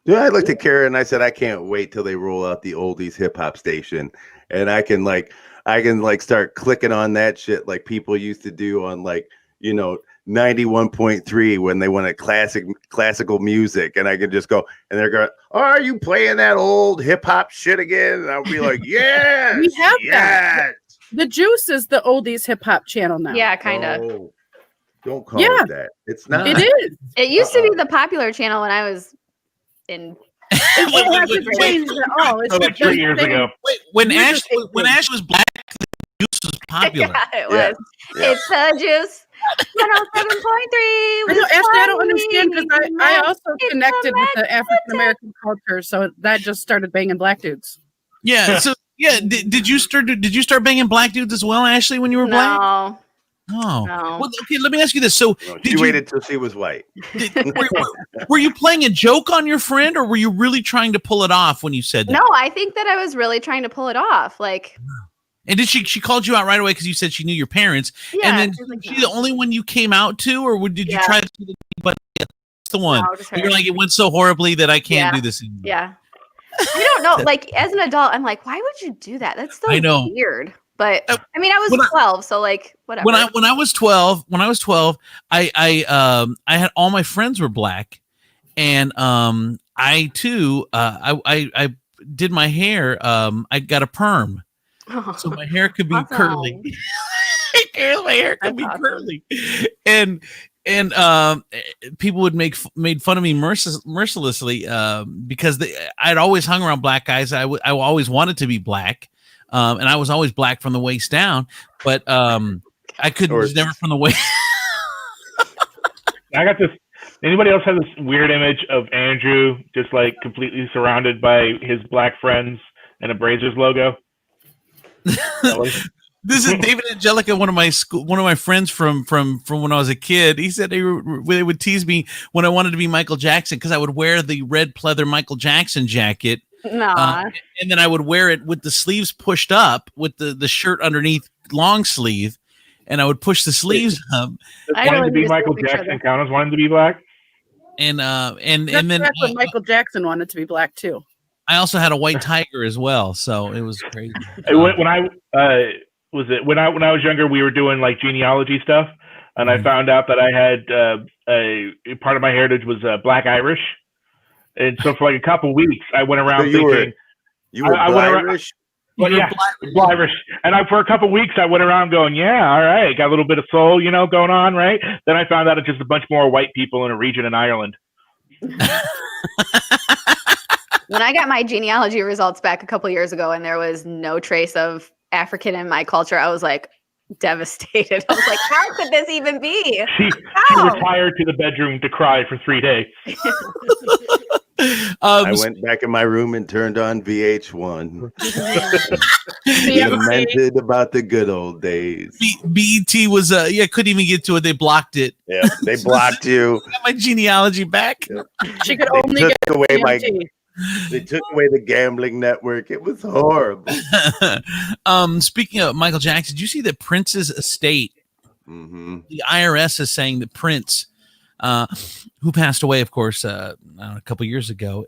Speaker 8: Yeah, I looked at Kara and I said, I can't wait till they roll out the oldies hip hop station, and I can start clicking on that shit like people used to do on 91.3 when they wanted classical music, and I can just go and they're going, are you playing that old hip hop shit again? And I'll be like, yes,
Speaker 7: we have that. The Juice is the oldies hip hop channel now.
Speaker 6: Yeah, kind of.
Speaker 8: Oh, don't call it that. It's not.
Speaker 7: It is.
Speaker 6: It used to be the popular channel when I was in.
Speaker 7: It hasn't changed at all. It's
Speaker 2: like 3 years ago.
Speaker 5: Wait, when Ash was black, the Juice was popular.
Speaker 6: Yeah, it was.
Speaker 8: Yeah.
Speaker 6: It's the Juice. 107.3.
Speaker 7: I don't understand because I also connected with the African American culture, so that just started banging black dudes.
Speaker 5: Yeah. So yeah, did you start banging black dudes as well, Ashley, when you were black? Oh,
Speaker 6: No.
Speaker 5: well, okay. Let me ask you this. So,
Speaker 8: No, she waited till she was white.
Speaker 5: Were you playing a joke on your friend, or were you really trying to pull it off when you said that?
Speaker 6: No, I think that I was really trying to pull it off. Like,
Speaker 5: and did she called you out right away because you said she knew your parents?
Speaker 6: Yeah,
Speaker 5: and then
Speaker 6: she was like,
Speaker 5: she the only one you came out to, or did you try to do the but that's the one?
Speaker 6: No, just her.
Speaker 5: You're like, it went so horribly that I can't do this anymore.
Speaker 6: Yeah. I don't know. Like, as an adult, I'm like, why would you do that? That's so weird. But I mean, I was 12, so like whatever.
Speaker 5: When I was 12, I had all my friends were black, and I too I did my hair. I got a perm, so my hair could be curly. My hair could be curly, and people would made fun of me mercilessly because I'd always hung around black guys. I always wanted to be black. And I was always black from the waist down, but I was never from the waist.
Speaker 2: I got this. Anybody else have this weird image of Andrew just like completely surrounded by his black friends and a Brazers logo?
Speaker 5: This is David Angelica, one of my friends from when I was a kid. He said they would tease me when I wanted to be Michael Jackson because I would wear the red pleather Michael Jackson jacket. And then I would wear it with the sleeves pushed up, with the shirt underneath long sleeve, and I would push the sleeves up.
Speaker 2: I wanted to be Michael Jackson. Counters wanted to be black,
Speaker 5: and then
Speaker 7: that's when Michael Jackson wanted to be black too.
Speaker 5: I also had a white tiger as well, so it was crazy.
Speaker 2: When I was younger, we were doing like genealogy stuff, and I found out that I had a part of my heritage was black Irish. And so for like a couple weeks, I went around thinking
Speaker 8: you were Irish.
Speaker 2: Irish. And for a couple weeks, I went around going, yeah, all right, got a little bit of soul, going on, right? Then I found out it's just a bunch more white people in a region in Ireland.
Speaker 6: When I got my genealogy results back a couple years ago, and there was no trace of African in my culture, I was like devastated. I was like, how could this even be?
Speaker 2: She retired to the bedroom to cry for 3 days.
Speaker 8: I went back in my room and turned on VH1. Lamented about the good old days.
Speaker 5: BET was couldn't even get to it. They blocked it.
Speaker 8: Yeah, they blocked you.
Speaker 5: I got my genealogy back.
Speaker 7: She could only get
Speaker 8: away They took away the gambling network. It was horrible.
Speaker 5: Speaking of Michael Jackson, did you see that Prince's estate?
Speaker 8: Mm-hmm.
Speaker 5: The IRS is saying that Prince, who passed away, of course, a couple years ago,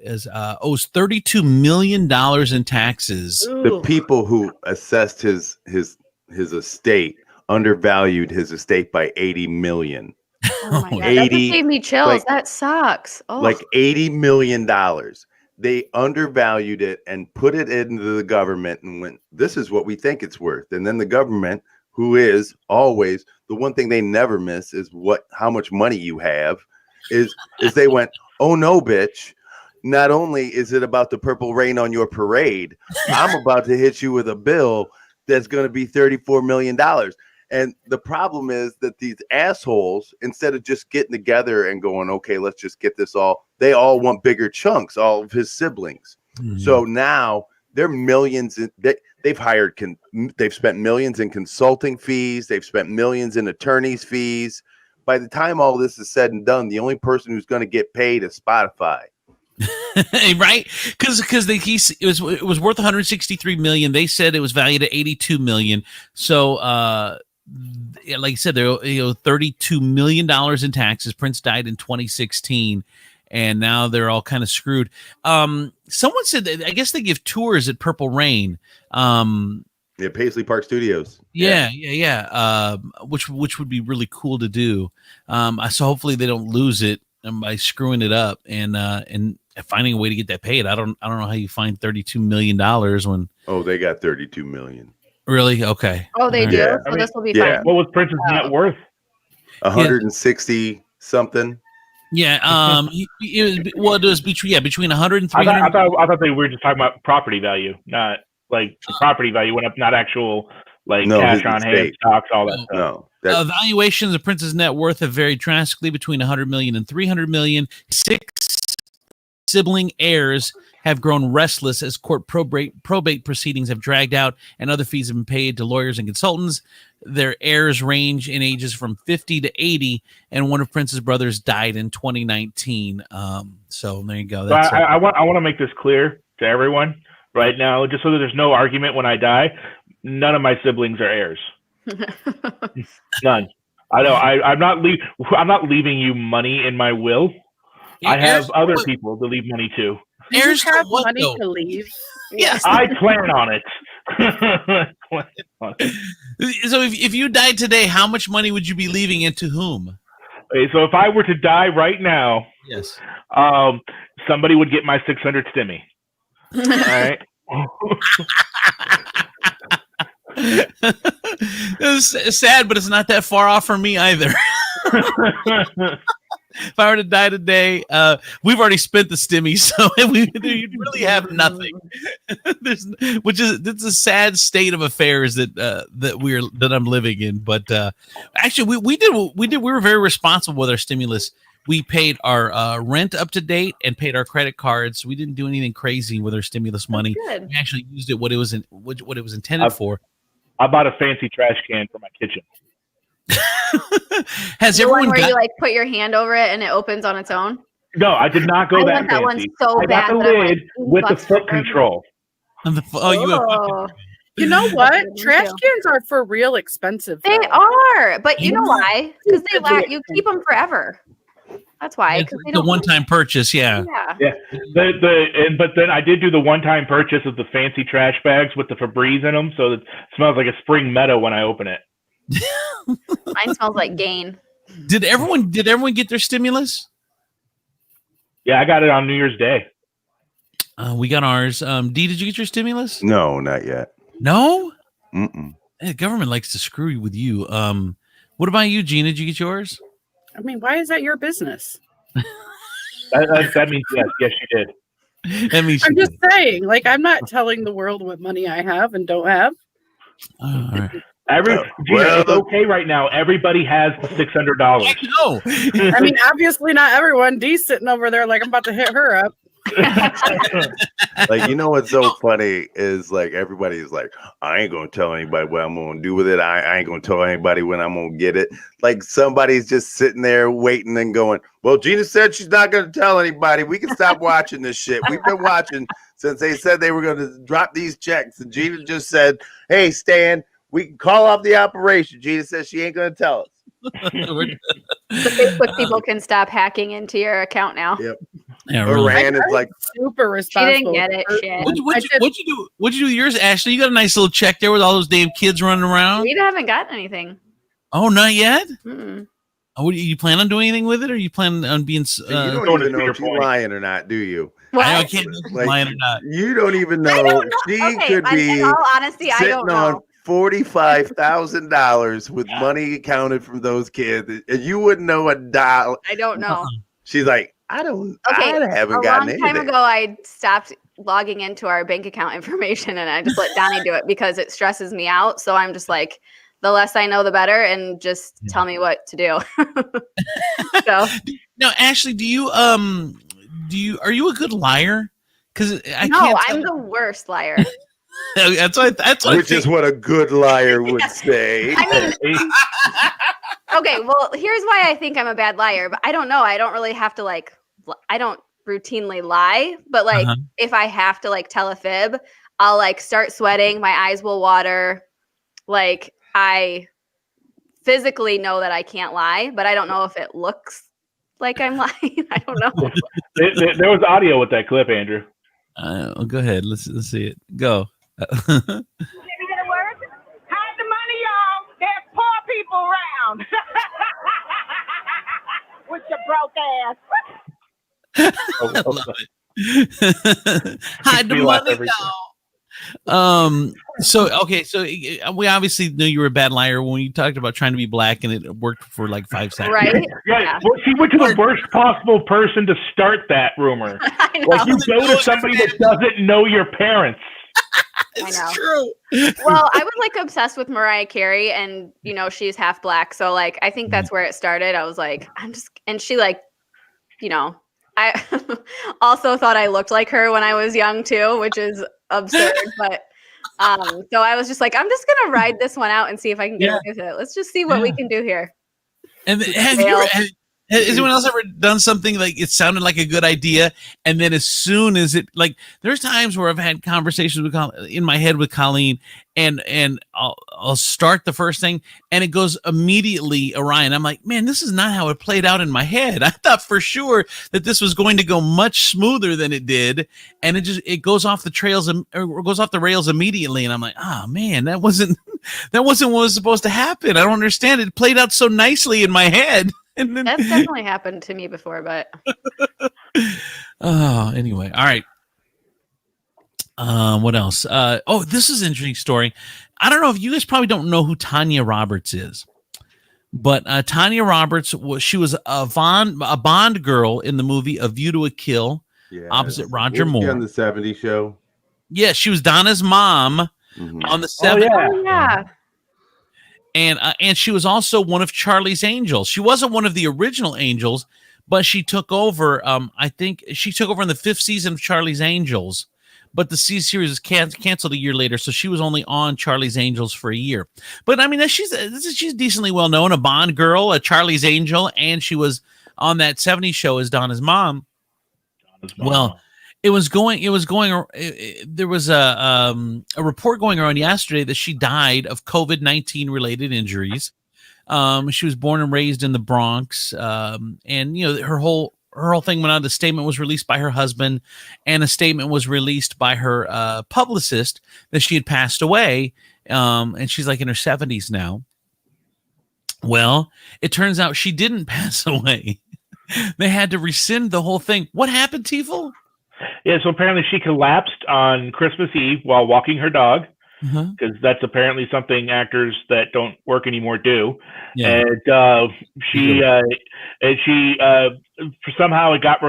Speaker 5: owes $32 million in taxes.
Speaker 8: Ooh. The people who assessed his estate undervalued his estate by $80 million.
Speaker 6: Oh my God, that just gave me chills. That sucks. Oh.
Speaker 8: Like $80 million. They undervalued it and put it into the government and went, this is what we think it's worth. And then the government, who is always the one thing they never miss is how much money you have, is they went, oh no, bitch. Not only is it about the purple rain on your parade, I'm about to hit you with a bill that's going to be $34 million. And the problem is that these assholes, instead of just getting together and going, okay, let's just get this they all want bigger chunks, all of his siblings. Mm-hmm. So now they're millions. They've spent millions in consulting fees. They've spent millions in attorneys' fees. By the time all this is said and done, the only person who's going to get paid is Spotify.
Speaker 5: Right? Because it was worth 163 million. They said it was valued at 82 million. So like I said, they owe $32 million in taxes. Prince died in 2016, and now they're all kind of screwed. Someone said that I guess they give tours at Purple Rain.
Speaker 8: Yeah, Paisley Park Studios.
Speaker 5: Yeah. Which would be really cool to do. So hopefully they don't lose it by screwing it up and finding a way to get that paid. I don't know how you find $32 million when.
Speaker 8: Oh, they got 32 million.
Speaker 5: Really? Okay.
Speaker 6: Oh, they do.
Speaker 8: Yeah.
Speaker 6: So this will be fine.
Speaker 2: What was Prince's net worth?
Speaker 8: 160 something.
Speaker 5: Yeah. It was between 100 and 300.
Speaker 2: I thought they were just talking about property value, not like the property value went up, not actual cash on hand, stocks, all that stuff.
Speaker 8: No.
Speaker 5: Valuations of Prince's net worth have varied drastically between 100 million and 300 million. sibling heirs have grown restless as court probate proceedings have dragged out and other fees have been paid to lawyers and consultants. Their heirs range in ages from 50 to 80, and one of Prince's brothers died in 2019. So there you go. That's
Speaker 2: I want to make this clear to everyone right now, just so that there's no argument when I die. None of my siblings are heirs. None. I know. I'm not leaving you money in my will. I have other people to leave money to.
Speaker 7: Heirs have money to leave.
Speaker 6: Yes.
Speaker 2: I plan on it.
Speaker 5: So if you died today, how much money would you be leaving and to whom?
Speaker 2: Okay, so if I were to die right now,
Speaker 5: yes,
Speaker 2: somebody would get my 600 stimmy. All right.
Speaker 5: It's sad, but it's not that far off from me either. If I were to die today, we've already spent the stimmy, so we really have nothing. It's a sad state of affairs that I'm living in. But actually, we were very responsible with our stimulus. We paid our rent up to date and paid our credit cards. We didn't do anything crazy with our stimulus money.
Speaker 6: Good.
Speaker 5: We actually used it what it was intended for.
Speaker 2: I bought a fancy trash can for my kitchen.
Speaker 5: Has
Speaker 6: the
Speaker 5: everyone
Speaker 6: one where you like put your hand over it and it opens on its own?
Speaker 2: No, I did not go that
Speaker 6: want that
Speaker 2: fancy.
Speaker 6: one so
Speaker 2: I
Speaker 6: bad.
Speaker 2: got the lid with the foot control.
Speaker 7: You know what? Trash cans are for real expensive.
Speaker 6: They are, but you know why? Because you keep them forever. That's why.
Speaker 5: It's the one-time purchase, yeah.
Speaker 2: But then I did do the one-time purchase of the fancy trash bags with the Febreze in them, so it smells like a spring meadow when I open it.
Speaker 6: Mine smells like Gain.
Speaker 5: Did everyone get their stimulus?
Speaker 2: Yeah, I got it on New Year's Day.
Speaker 5: We got ours. Dee, did you get your stimulus?
Speaker 8: No, not yet.
Speaker 5: No?
Speaker 8: Mm-mm.
Speaker 5: The government likes to screw you with you. What about you, Gina? Did you get yours?
Speaker 7: I mean, why is that your business?
Speaker 2: That means yes, you did.
Speaker 5: That means
Speaker 7: I'm just saying, like, I'm not telling the world what money I have and don't have.
Speaker 5: All right.
Speaker 2: Gina, it's okay right now. Everybody has $600.
Speaker 5: No.
Speaker 7: I mean, obviously not everyone. Dee's sitting over there like I'm about to hit her up.
Speaker 8: Like, you know what's so funny is like everybody's like, I ain't gonna tell anybody what I'm gonna do with it. I ain't gonna tell anybody when I'm gonna get it. Like somebody's just sitting there waiting and going, well, Gina said she's not gonna tell anybody. We can stop watching this shit. We've been watching since they said they were gonna drop these checks, and Gina just said, hey, Stan, we can call off the operation. Gina says she ain't gonna tell us.
Speaker 6: The Facebook people can stop hacking into your account now.
Speaker 8: Yep.
Speaker 5: Yeah, really.
Speaker 8: Iran is like
Speaker 7: super responsible.
Speaker 6: She didn't get it. Shit.
Speaker 5: What'd you do? What'd you do yours, Ashley? You got a nice little check there with all those damn kids running around.
Speaker 6: We haven't gotten anything.
Speaker 5: Oh, not yet.
Speaker 6: Mm-mm.
Speaker 5: Oh, you plan on doing anything with it, or you plan on being?
Speaker 8: you don't even know if she's lying or not, do you?
Speaker 5: I can't know if she's lying or not.
Speaker 8: You don't even know. She could be.
Speaker 6: In all honesty, I don't know.
Speaker 8: $45,000 with money accounted from those kids, and you wouldn't know a dollar.
Speaker 6: I don't know.
Speaker 8: She's like, I haven't
Speaker 6: a
Speaker 8: gotten
Speaker 6: long time ago, I stopped logging into our bank account information, and I just let Donnie do it because it stresses me out. So I'm just like, the less I know, the better, and just tell me what to do. So
Speaker 5: now, Ashley, are you a good liar? Because
Speaker 6: I'm the worst liar.
Speaker 5: That's
Speaker 8: which is what a good liar would say.
Speaker 6: I mean, okay, well, here's why I think I'm a bad liar, but I don't know. I don't really have to I don't routinely lie, but if I have to tell a fib, I'll start sweating, my eyes will water. I physically know that I can't lie, but I don't know if it looks like I'm lying. I don't know.
Speaker 2: There was audio with that clip, Andrew.
Speaker 5: Go ahead. Let's see it. Go.
Speaker 9: Hide the money, y'all. There's poor people around. With your broke ass.
Speaker 5: I love it. Hide the money, y'all. So we obviously knew you were a bad liar when you talked about trying to be black, and it worked for 5 seconds.
Speaker 6: Right?
Speaker 2: Yeah. Well, she went to the worst possible person to start that rumor.
Speaker 6: I know.
Speaker 2: You go to somebody that doesn't know your parents.
Speaker 5: It's
Speaker 6: I know.
Speaker 5: true.
Speaker 6: Well, I was obsessed with Mariah Carey, and she's half black, so I think that's where it started. I was like, and she I also thought I looked like her when I was young too, which is absurd. But so I was just like, I'm just gonna ride this one out and see if I can get away with it. Let's just see what we can do here.
Speaker 5: And has anyone else ever done something like it sounded like a good idea, and then as soon as it, like, there's times where I've had conversations with in my head with Colleen, and I'll start the first thing and it goes immediately awry, and I'm like, man, this is not how it played out in my head. I thought for sure that this was going to go much smoother than it did, and it goes off the rails immediately, and I'm like, oh man, that wasn't what was supposed to happen. I don't understand. It played out so nicely in my head. And then,
Speaker 6: that's definitely happened to me before, but
Speaker 5: anyway, all right. What else? This is an interesting story. I don't know if you guys probably don't know who Tanya Roberts is, but Tanya Roberts was a Bond girl in the movie A View to a Kill, opposite Roger Moore
Speaker 8: on the '70s show.
Speaker 5: Yeah, she was Donna's mom on the '70s.
Speaker 6: Oh, yeah.
Speaker 5: And she was also one of Charlie's Angels. She wasn't one of the original Angels, but she took over. I think she took over in the 5th season of Charlie's Angels, but the series was canceled a year later, so she was only on Charlie's Angels for a year. But I mean, she's decently well known, a Bond girl, a Charlie's Angel, and she was on that '70s show as Donna's mom. Well, there was a report going around yesterday that she died of COVID-19 related injuries. She was born and raised in the Bronx, and her whole thing went out. The statement was released by her husband, and a statement was released by her publicist that she had passed away, and she's like in her 70s now. Well, it turns out she didn't pass away. They had to rescind the whole thing. What happened, Tifel?
Speaker 2: Yeah, so apparently she collapsed on Christmas Eve while walking her dog, because that's apparently something actors that don't work anymore do. Yeah. And she somehow it got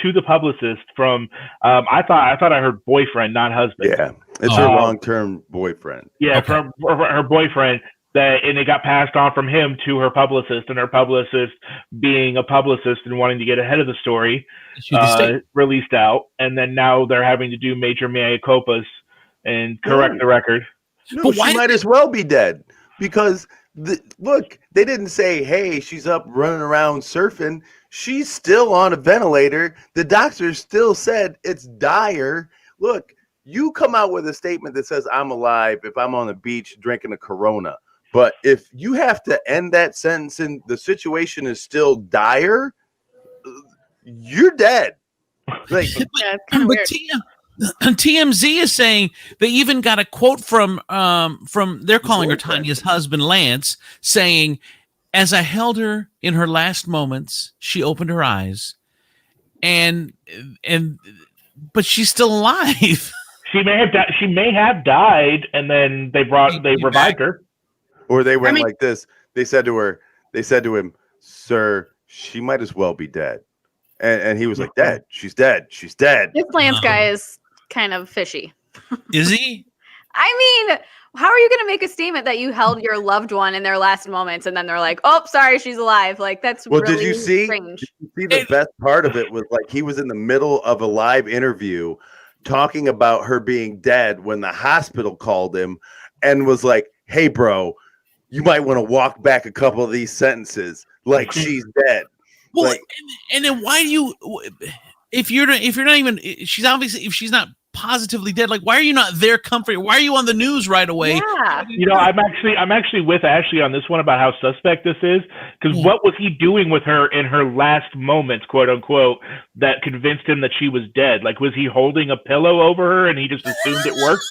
Speaker 2: to the publicist from I thought I heard boyfriend, not husband.
Speaker 8: Yeah, it's her long-term boyfriend.
Speaker 2: Yeah, okay. From her boyfriend. And it got passed on from him to her publicist, and her publicist, being a publicist and wanting to get ahead of the story, released out. And then now they're having to do major mea culpas and correct the record.
Speaker 8: No, she might as well be dead, because look, they didn't say, hey, she's up running around surfing. She's still on a ventilator. The doctors still said it's dire. Look, you come out with a statement that says I'm alive if I'm on the beach drinking a Corona. But if you have to end that sentence and the situation is still dire, you're dead. Like,
Speaker 6: yeah, it's kind of weird.
Speaker 5: TMZ is saying they even got a quote from they're calling her Tanya's husband, Lance, saying, "As I held her in her last moments, she opened her eyes, but she's still alive."
Speaker 2: She may have died, and then they revived her.
Speaker 8: Or they went like this. They said to him, "Sir, she might as well be dead." And he was like, "Dead. She's dead. She's dead."
Speaker 6: This Lance guy is kind of fishy.
Speaker 5: Is he?
Speaker 6: I mean, how are you going to make a statement that you held your loved one in their last moments, and then they're like, "Oh, sorry, she's alive." Like, that's really
Speaker 8: did you see?
Speaker 6: strange.
Speaker 8: Did you see the best part of it was like he was in the middle of a live interview talking about her being dead when the hospital called him and was like, "Hey, bro, you might want to walk back a couple of these sentences. Like, she's dead."
Speaker 5: Well,
Speaker 8: like,
Speaker 5: and then why do you, if you're not even, she's obviously, if she's not positively dead, like, why are you not there comforting? Why are you on the news right away?
Speaker 6: Yeah.
Speaker 2: I'm actually with Ashley on this one about how suspect this is, because what was he doing with her in her last moments, quote unquote, that convinced him that she was dead? Like, was he holding a pillow over her and he just assumed it worked?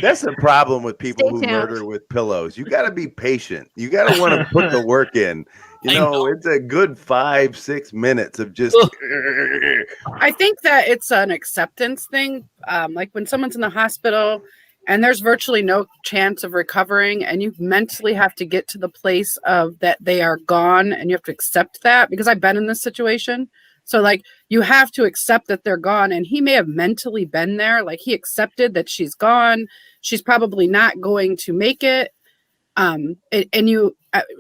Speaker 8: That's the problem with people who murder with pillows. You got to be patient. You got to want to put the work in. You know, it's a good 5-6 minutes of just.
Speaker 7: I think that it's an acceptance thing. Like when someone's in the hospital and there's virtually no chance of recovering, and you mentally have to get to the place of that they are gone, and you have to accept that, because I've been in this situation. So, like, you have to accept that they're gone, and he may have mentally been there. Like, he accepted that she's gone. She's probably not going to make it. And you,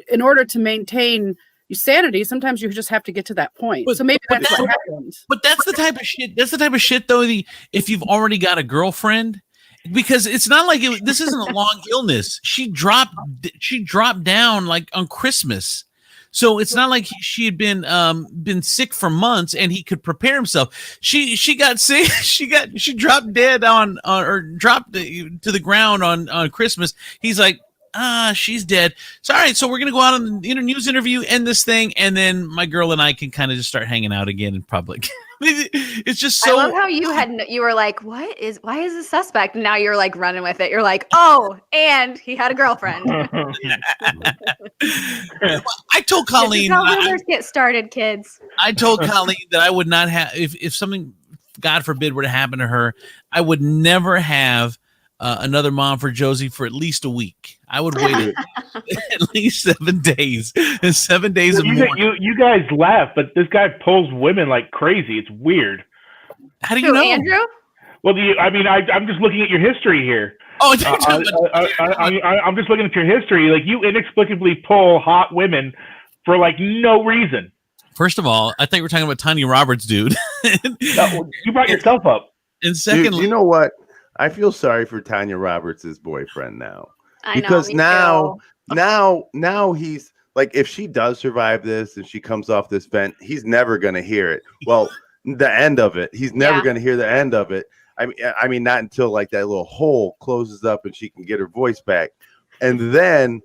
Speaker 7: in order to maintain sanity. Sometimes you just have to get to that point. So maybe that's what happens.
Speaker 5: But that's the type of shit. That's the type of shit, though. If you've already got a girlfriend, because it's not like this isn't a long illness. She dropped down like on Christmas. So it's not like she had been sick for months and he could prepare himself. She got sick. She dropped dead or dropped to the ground on Christmas. He's like, she's dead. So all right, so we're gonna go out on the news interview, end this thing, and then my girl and I can kind of just start hanging out again in public. It's just so.
Speaker 6: I love how you were like, why is this suspect? And now you're like running with it. You're like, oh, and he had a girlfriend.
Speaker 5: I told Colleen.
Speaker 6: This is how rumors get started, kids.
Speaker 5: I told Colleen that I would not have if something, God forbid, were to happen to her, I would never have another mom for Josie for at least a week. I would wait at least 7 days. 7 days of mourning.
Speaker 2: You guys laugh, but this guy pulls women like crazy. It's weird.
Speaker 5: How do you know,
Speaker 6: Andrew?
Speaker 2: Well, I'm just looking at your history here.
Speaker 5: Oh,
Speaker 2: I'm just looking at your history. Like, you inexplicably pull hot women for like no reason.
Speaker 5: First of all, I think we're talking about Tanya Roberts, dude.
Speaker 2: You brought yourself up.
Speaker 5: And secondly,
Speaker 8: dude, you know what? I feel sorry for Tanya Roberts' boyfriend now.
Speaker 6: Because
Speaker 8: now he's like, if she does survive this and she comes off this vent, he's never going to hear it. Well, the end of it. He's never going to hear the end of it. I mean, not until like that little hole closes up and she can get her voice back. And then,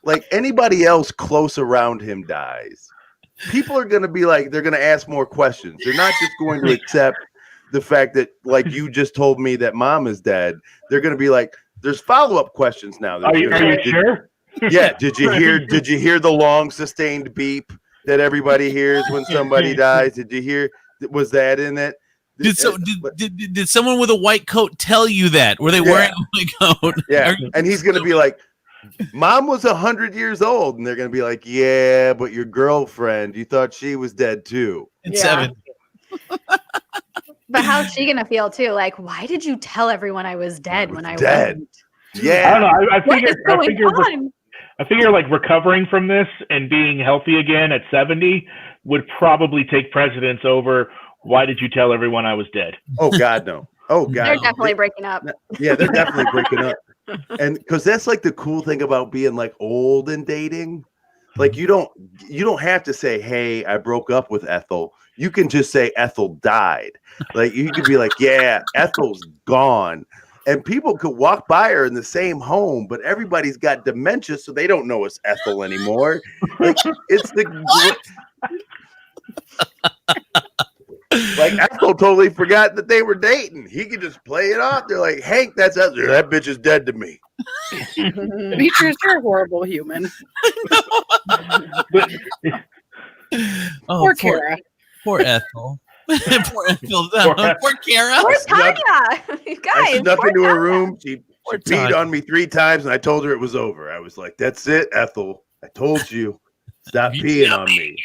Speaker 8: like anybody else close around him dies, people are going to be like, they're going to ask more questions. They're not just going to accept the fact that, like, you just told me that mom is dead. They're going to be like, there's follow-up questions now.
Speaker 2: Are you sure?
Speaker 8: Yeah. Did you hear the long sustained beep that everybody hears when somebody dies? Did you hear? Was that in it?
Speaker 5: Did someone with a white coat tell you that? Were they wearing a white coat?
Speaker 8: Yeah. And he's going to be like, Mom was 100 years old. And they're going to be like, yeah, but your girlfriend, you thought she was dead too.
Speaker 5: And 7.
Speaker 6: But how's she gonna feel too? Like, why did you tell everyone I was dead when I
Speaker 8: dead?
Speaker 6: wasn't?
Speaker 8: Yeah,
Speaker 2: I don't know. I figure like recovering from this and being healthy again at 70 would probably take precedence over why did you tell everyone I was dead?
Speaker 8: Oh God, no. Oh God,
Speaker 6: they're definitely breaking up.
Speaker 8: Yeah, they're definitely breaking up. And because that's like the cool thing about being like old and dating. Like you don't have to say, hey, I broke up with Ethel. You can just say Ethel died. Like you could be like, yeah, Ethel's gone. And people could walk by her in the same home, but everybody's got dementia, so they don't know it's Ethel anymore. Like it's like Ethel totally forgot that they were dating. He could just play it off. They're like, Hank, that's Ethel. That bitch is dead to me.
Speaker 7: Demetrius, you're a horrible human. Poor Kara.
Speaker 5: Poor Ethel. Poor Ethel. Poor Kara.
Speaker 6: Poor Tanya. You guys.
Speaker 8: I snuck into her room. She peed on me 3 times, and I told her it was over. I was like, that's it, Ethel. I told you. Stop peeing on me.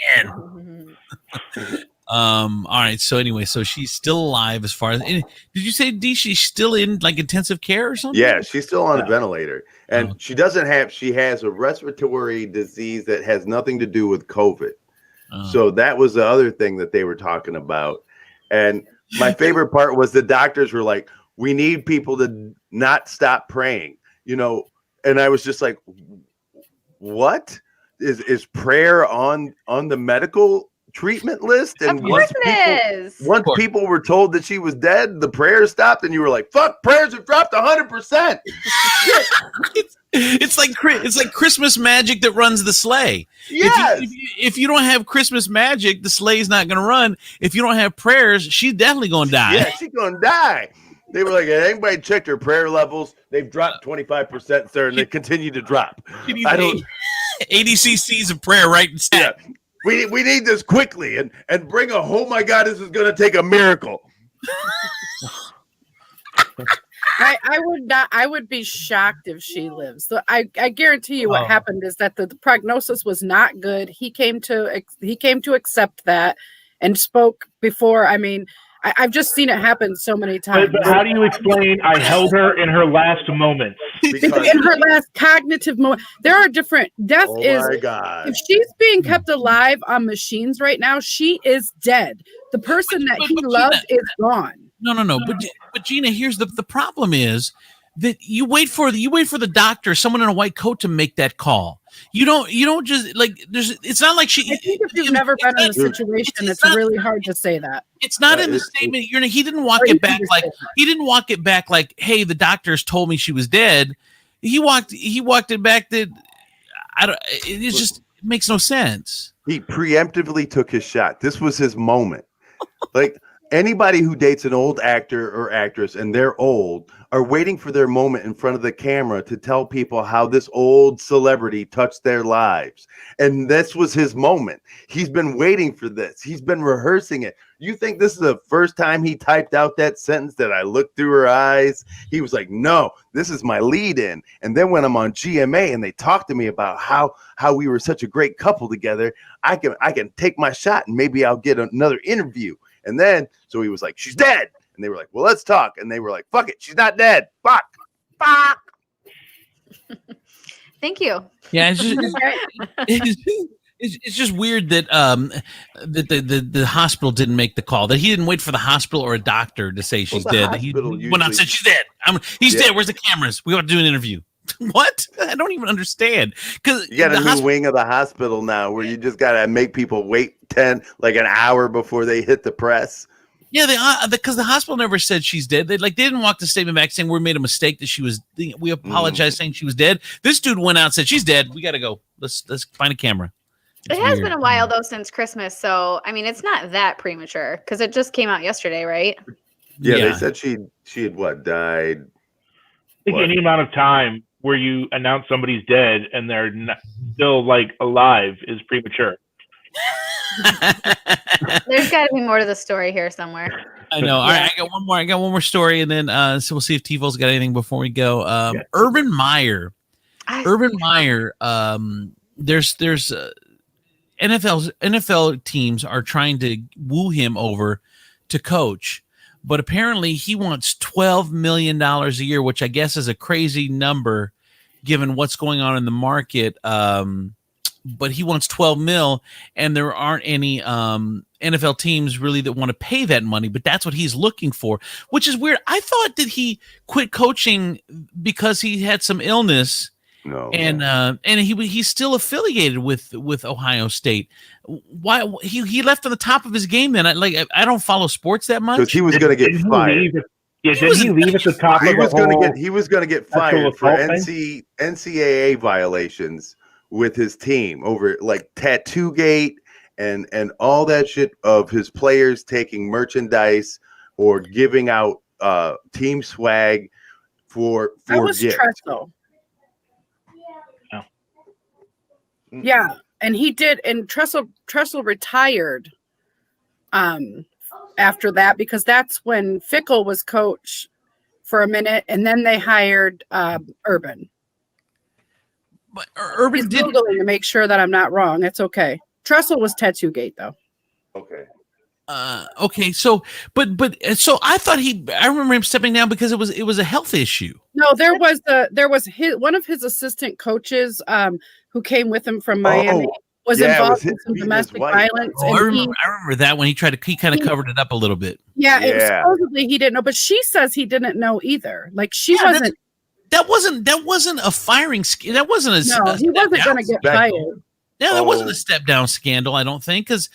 Speaker 5: All right. So anyway, so she's still alive as far as. Did you say, D, she's still in like intensive care or something?
Speaker 8: Yeah, she's still on a ventilator. And she has a respiratory disease that has nothing to do with COVID. So that was the other thing that they were talking about. And my favorite part was the doctors were like, we need people to not stop praying, and I was just like, what is prayer on the medical treatment list? And
Speaker 6: of course it is.
Speaker 8: Once people were told that she was dead, the prayers stopped, and you were like, fuck, prayers have dropped 100%.
Speaker 5: It's like Christmas magic that runs the sleigh.
Speaker 8: Yes.
Speaker 5: If you don't have Christmas magic, the sleigh's not going to run. If you don't have prayers, she's definitely going to die.
Speaker 8: Yeah, she's going to die. They were like, anybody checked her prayer levels? They've dropped 25%, sir, and they continue to drop.
Speaker 5: 80 cc's of prayer right instead.
Speaker 8: Yeah. We need this quickly and bring a, oh my God, this is going to take a miracle.
Speaker 7: I would be shocked if she lives. So I guarantee you what happened is that the prognosis was not good. He came to accept that and spoke before. I mean, I've just seen it happen so many times.
Speaker 2: But how do you explain I held her in her last moments?
Speaker 7: Because in her last cognitive moment, there are different. Death is.
Speaker 8: My God.
Speaker 7: If she's being kept alive on machines right now, she is dead. The person that he loves is gone.
Speaker 5: No. But Gina, here's the problem is that you wait for the doctor, someone in a white coat, to make that call. You don't just like it's not like she.
Speaker 7: I think if you've never been in a situation, it's really hard to say that.
Speaker 5: It's not in the statement. He didn't walk it back like, hey, the doctors told me she was dead. He walked it back that it makes no sense.
Speaker 8: He preemptively took his shot. This was his moment. Like anybody who dates an old actor or actress and they're old are waiting for their moment in front of the camera to tell people how this old celebrity touched their lives. And this was his moment. He's been waiting for this. He's been rehearsing it. You think this is the first time he typed out that sentence that I looked through her eyes? He was like, no, this is my lead in. And then when I'm on GMA and they talk to me about how we were such a great couple together, I can take my shot and maybe I'll get another interview. And then, so he was like, she's dead. And they were like, well, let's talk. And they were like, fuck it. She's not dead. Fuck.
Speaker 6: Thank you.
Speaker 5: Yeah. It's just weird that the hospital didn't make the call, that he didn't wait for the hospital or a doctor to say she's dead. He went out and said, she's dead. He's dead. Where's the cameras? We want to do an interview. What? I don't even understand. Because
Speaker 8: you got a new wing of the hospital now where you just got to make people wait an hour before they hit the press.
Speaker 5: Yeah, because the hospital never said she's dead. They didn't walk the statement back saying we made a mistake that we apologize saying she was dead. This dude went out and said she's dead. We got to go. Let's find a camera.
Speaker 6: It has been a while though since Christmas, so I mean it's not that premature because it just came out yesterday, right?
Speaker 8: Yeah, they said she had died.
Speaker 2: I think any amount of time where you announce somebody's dead and they're still alive is premature.
Speaker 6: There's got to be more to the story here somewhere.
Speaker 5: I know. All right, I got one more story, and then so we'll see if TiVo's got anything before we go. Urban Meyer. There's NFL teams are trying to woo him over to coach, but apparently he wants $12 million a year, which I guess is a crazy number given what's going on in the market. But he wants 12 mil, and there aren't any NFL teams really that want to pay that money, but that's what he's looking for, which is weird. I thought that he quit coaching because he had some illness.
Speaker 8: No,
Speaker 5: and he's still affiliated with Ohio State. Why he left on the top of his game? Then I don't follow sports that much
Speaker 8: because he was going to get fired.
Speaker 2: Did he leave at the top? He was
Speaker 8: going to get fired for NCAA violations with his team over Tattoo Gate and all that shit of his players taking merchandise or giving out team swag for gifts.
Speaker 7: Tressel. Yeah, and he did, and Tressel retired after that because that's when Fickle was coach for a minute, and then they hired Urban.
Speaker 5: But Urban
Speaker 7: did Googling to make sure that I'm not wrong. It's okay. Tressel was Tattoo Gate though.
Speaker 8: Okay.
Speaker 5: Okay. So, so I thought I remember him stepping down because it was a health issue.
Speaker 7: No, there was one of his assistant coaches who came with him from Miami was involved in some domestic violence.
Speaker 5: I remember that when he kind of covered it up a little bit.
Speaker 7: Yeah. Supposedly he didn't know, but she says he didn't know either. She wasn't.
Speaker 5: That wasn't a firing scandal. That wasn't a.
Speaker 7: No, he wasn't going to get fired.
Speaker 5: Yeah, that wasn't a step down scandal. I don't think because,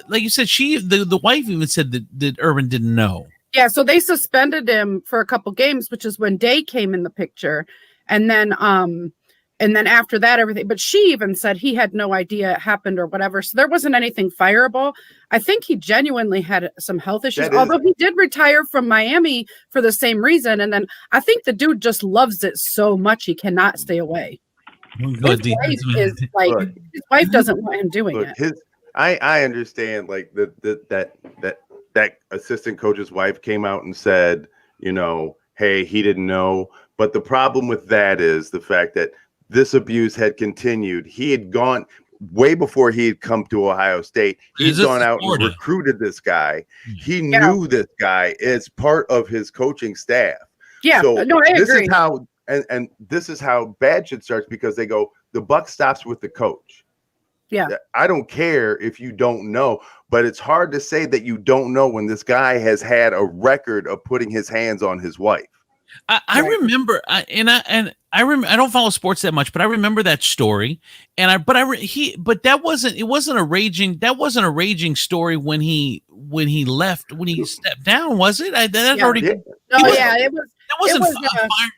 Speaker 5: like you said, the wife even said that Urban didn't know.
Speaker 7: Yeah, so they suspended him for a couple games, which is when Day came in the picture, and then after that, everything. But she even said he had no idea it happened or whatever. So there wasn't anything fireable. I think he genuinely had some health issues, although he did retire from Miami for the same reason. And then I think the dude just loves it so much he cannot stay away. His wife doesn't want him doing it.
Speaker 8: I understand that assistant coach's wife came out and said, hey, he didn't know. But the problem with that is the fact that this abuse had continued. He had gone way before he had come to Ohio State, he's gone out and recruited this guy. He knew this guy as part of his coaching staff.
Speaker 7: Yeah,
Speaker 8: so
Speaker 7: no, I
Speaker 8: this
Speaker 7: agree.
Speaker 8: is how, and this is how bad shit starts, because they go, the buck stops with the coach.
Speaker 7: Yeah,
Speaker 8: I don't care if you don't know, but it's hard to say that you don't know when this guy has had a record of putting his hands on his wife.
Speaker 5: I remember, I don't follow sports that much, but I remember that story. And but that wasn't a raging story when he stepped down, was it?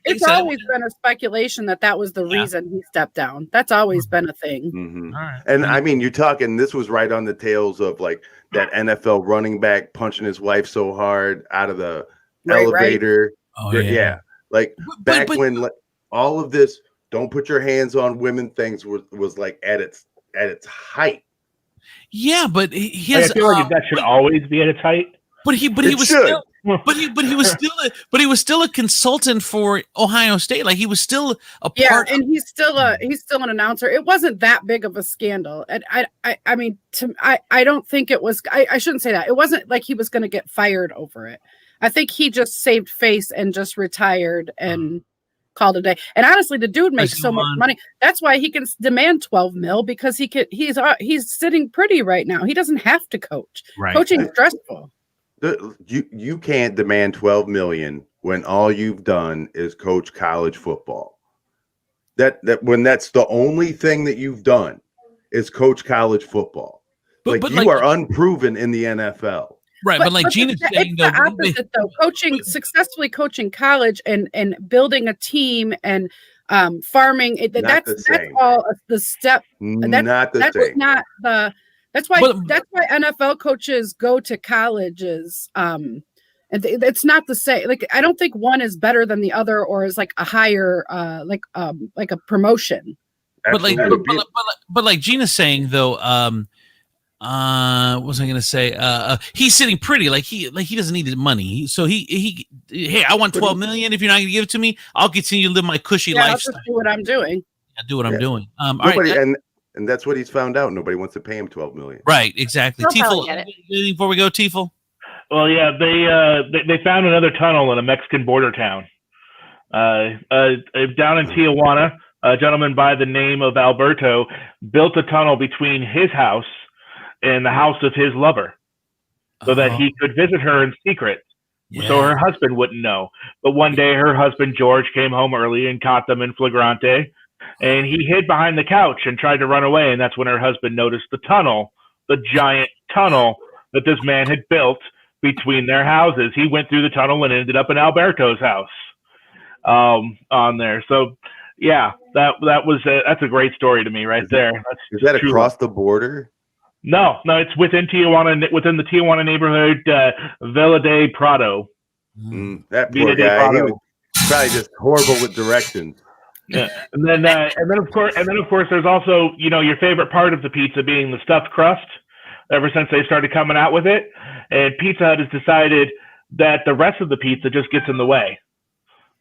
Speaker 7: It's always been a speculation that was the reason he stepped down. That's always been a thing.
Speaker 8: Mm-hmm. Right. And I mean, you're talking, this was right on the tails of like that NFL running back punching his wife so hard out of the elevator. Right.
Speaker 5: Oh, yeah.
Speaker 8: Like back when like, all of this don't put your hands on women things was like at its height.
Speaker 5: Yeah, but I
Speaker 2: feel like that should always be at its height.
Speaker 5: But he was still a consultant for Ohio State. Like he was still a part.
Speaker 7: And he's still an announcer. It wasn't that big of a scandal. And I mean, I don't think it was. I shouldn't say that. It wasn't like he was going to get fired over it. I think he just saved face and just retired and called it a day. And honestly, the dude makes so much money. That's why he can demand $12 million, because he's sitting pretty right now. He doesn't have to coach.
Speaker 5: Right.
Speaker 7: Coaching is stressful.
Speaker 8: You can't demand $12 million when all you've done is coach college football. That when that's the only thing that you've done is coach college football. But you are unproven in the NFL.
Speaker 5: Right, but like Gina's saying,
Speaker 7: the opposite though. Successfully coaching college and building a team and farming. That's all the step. That's why NFL coaches go to colleges. And it's not the same. Like I don't think one is better than the other, or is like a higher, like a promotion.
Speaker 5: But like Gina's saying though. What was I gonna say? He's sitting pretty, like he doesn't need the money. Hey, I want $12 million. If you're not gonna give it to me, I'll continue to live my cushy lifestyle.
Speaker 7: I'll just do what I'm doing.
Speaker 5: I'm doing.
Speaker 8: And that's what he's found out. Nobody wants to pay him $12 million.
Speaker 5: Right, exactly. Tiefel, anything before we go, Tiefel?
Speaker 2: Well, yeah, they found another tunnel in a Mexican border town. Down in Tijuana, a gentleman by the name of Alberto built a tunnel between his house and the house of his lover, so that he could visit her in secret, so her husband wouldn't know. But one day her husband, George, came home early and caught them in flagrante, and he hid behind the couch and tried to run away, and that's when her husband noticed the tunnel, the giant tunnel that this man had built between their houses. He went through the tunnel and ended up in Alberto's house on there. So, yeah, that's a great story to me right there.
Speaker 8: Is that across the border?
Speaker 2: No, it's within Tijuana, within the Tijuana neighborhood, Villa de Prado.
Speaker 8: That poor guy, he was probably just horrible with directions.
Speaker 2: Yeah, and then of course, there's also your favorite part of the pizza being the stuffed crust. Ever since they started coming out with it, and Pizza Hut has decided that the rest of the pizza just gets in the way.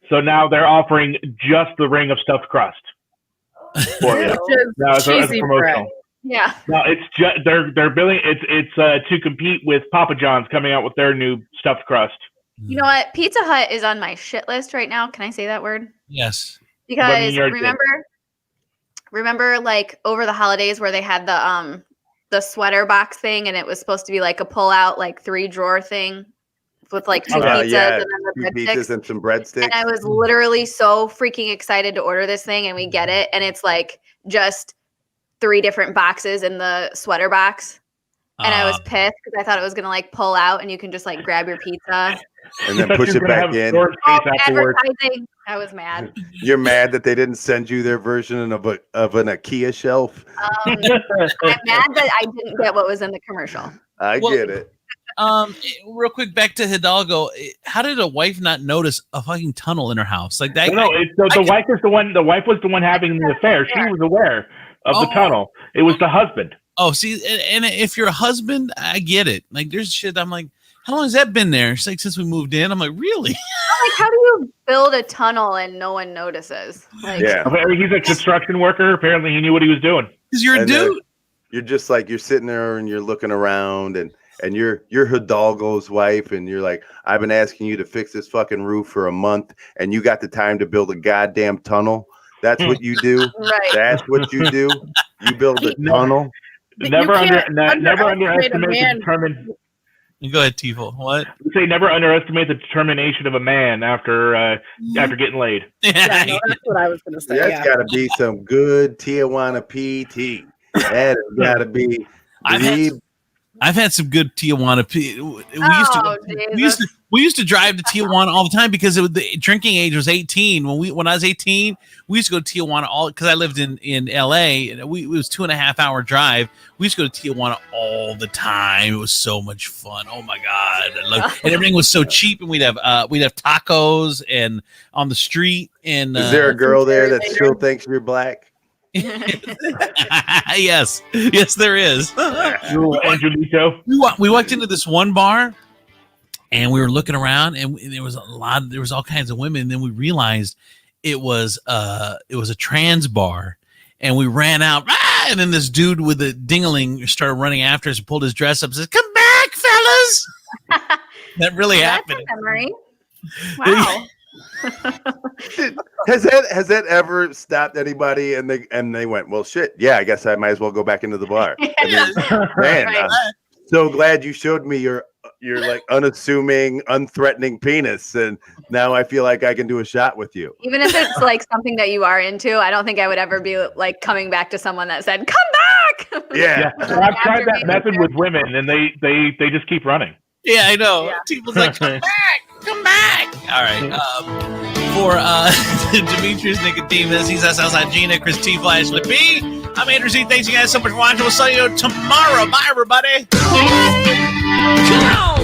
Speaker 2: So now they're offering just the ring of stuffed crust.
Speaker 7: Now as a promotional.
Speaker 6: Yeah.
Speaker 2: No, it's just they're billing. It's to compete with Papa John's coming out with their new stuffed crust.
Speaker 6: You know what? Pizza Hut is on my shit list right now. Can I say that word?
Speaker 5: Yes.
Speaker 6: Because remember, like over the holidays where they had the sweater box thing, and it was supposed to be like a pull-out, like 3-drawer thing with like 2 pizzas and then the breadsticks
Speaker 8: and some breadsticks.
Speaker 6: And I was literally so freaking excited to order this thing, and we get it, and it's like just 3 different boxes in the sweater box. And I was pissed because I thought it was going to like pull out and you can just like grab your pizza
Speaker 8: and then push it back in.
Speaker 6: Advertising. I was mad.
Speaker 8: You're mad that they didn't send you their version of an IKEA shelf?
Speaker 6: I'm mad that I didn't get what was in the commercial.
Speaker 8: I get it.
Speaker 5: Real quick, back to Hidalgo. How did a wife not notice a fucking tunnel in her house like that?
Speaker 2: No, the wife was the one. The wife was the one having the affair. She was aware of the tunnel. It was the husband.
Speaker 5: Oh, see, and if you're a husband, I get it. Like, there's shit. I'm like, how long has that been there? It's like since we moved in. I'm like, really?
Speaker 6: I'm like, how do you build a tunnel and no one notices? Like,
Speaker 2: yeah, he's a construction worker. Apparently, he knew what he was doing.
Speaker 5: Because you're a dude.
Speaker 8: you're just like you're sitting there and you're looking around and you're Hidalgo's wife and you're like, I've been asking you to fix this fucking roof for a month and you got the time to build a goddamn tunnel. That's what you do.
Speaker 6: Right.
Speaker 8: That's what you do. You build a tunnel.
Speaker 2: Never underestimate the determined.
Speaker 5: Go ahead, Tifo. What?
Speaker 2: Say never underestimate the determination of a man after getting laid.
Speaker 7: Yeah, no, that's what I was going to say.
Speaker 8: That's got to be some good Tijuana PT. That has got to be.
Speaker 5: I've had some good Tijuana. We used to drive to Tijuana all the time because the drinking age was 18. When I was 18, we used to go to Tijuana all because I lived in LA. And it was 2.5 hour drive. We used to go to Tijuana all the time. It was so much fun. Oh my god! And everything was so cheap. And we'd have tacos and on the street. And
Speaker 8: is there a girl there that still thinks you're black?
Speaker 5: Yes, there is. We walked into this one bar. And we were looking around, and there was all kinds of women. And then we realized it was a trans bar, and we ran out. And then this dude with a ding-a-ling started running after us and pulled his dress up and says, "Come back, fellas!" That really happened.
Speaker 6: That's a memory. Wow.
Speaker 8: Has that ever stopped anybody? And they went, well, shit. Yeah, I guess I might as well go back into the bar. Man, I'm so glad you showed me your like unassuming, unthreatening penis, and now I feel like I can do a shot with you.
Speaker 6: Even if it's like something that you are into, I don't think I would ever be like coming back to someone that said, "Come back."
Speaker 8: Yeah.
Speaker 2: Well, I've tried that method with women, and they just keep running.
Speaker 5: Yeah, I know. Yeah. People's like, "Come back." All right. For Demetrius Nicodemus, he's us outside Gina, Chris Tifo, Ashley B. I'm Andrew Z. Thanks you guys so much for watching. We'll see you tomorrow. Bye, everybody.
Speaker 3: Come on!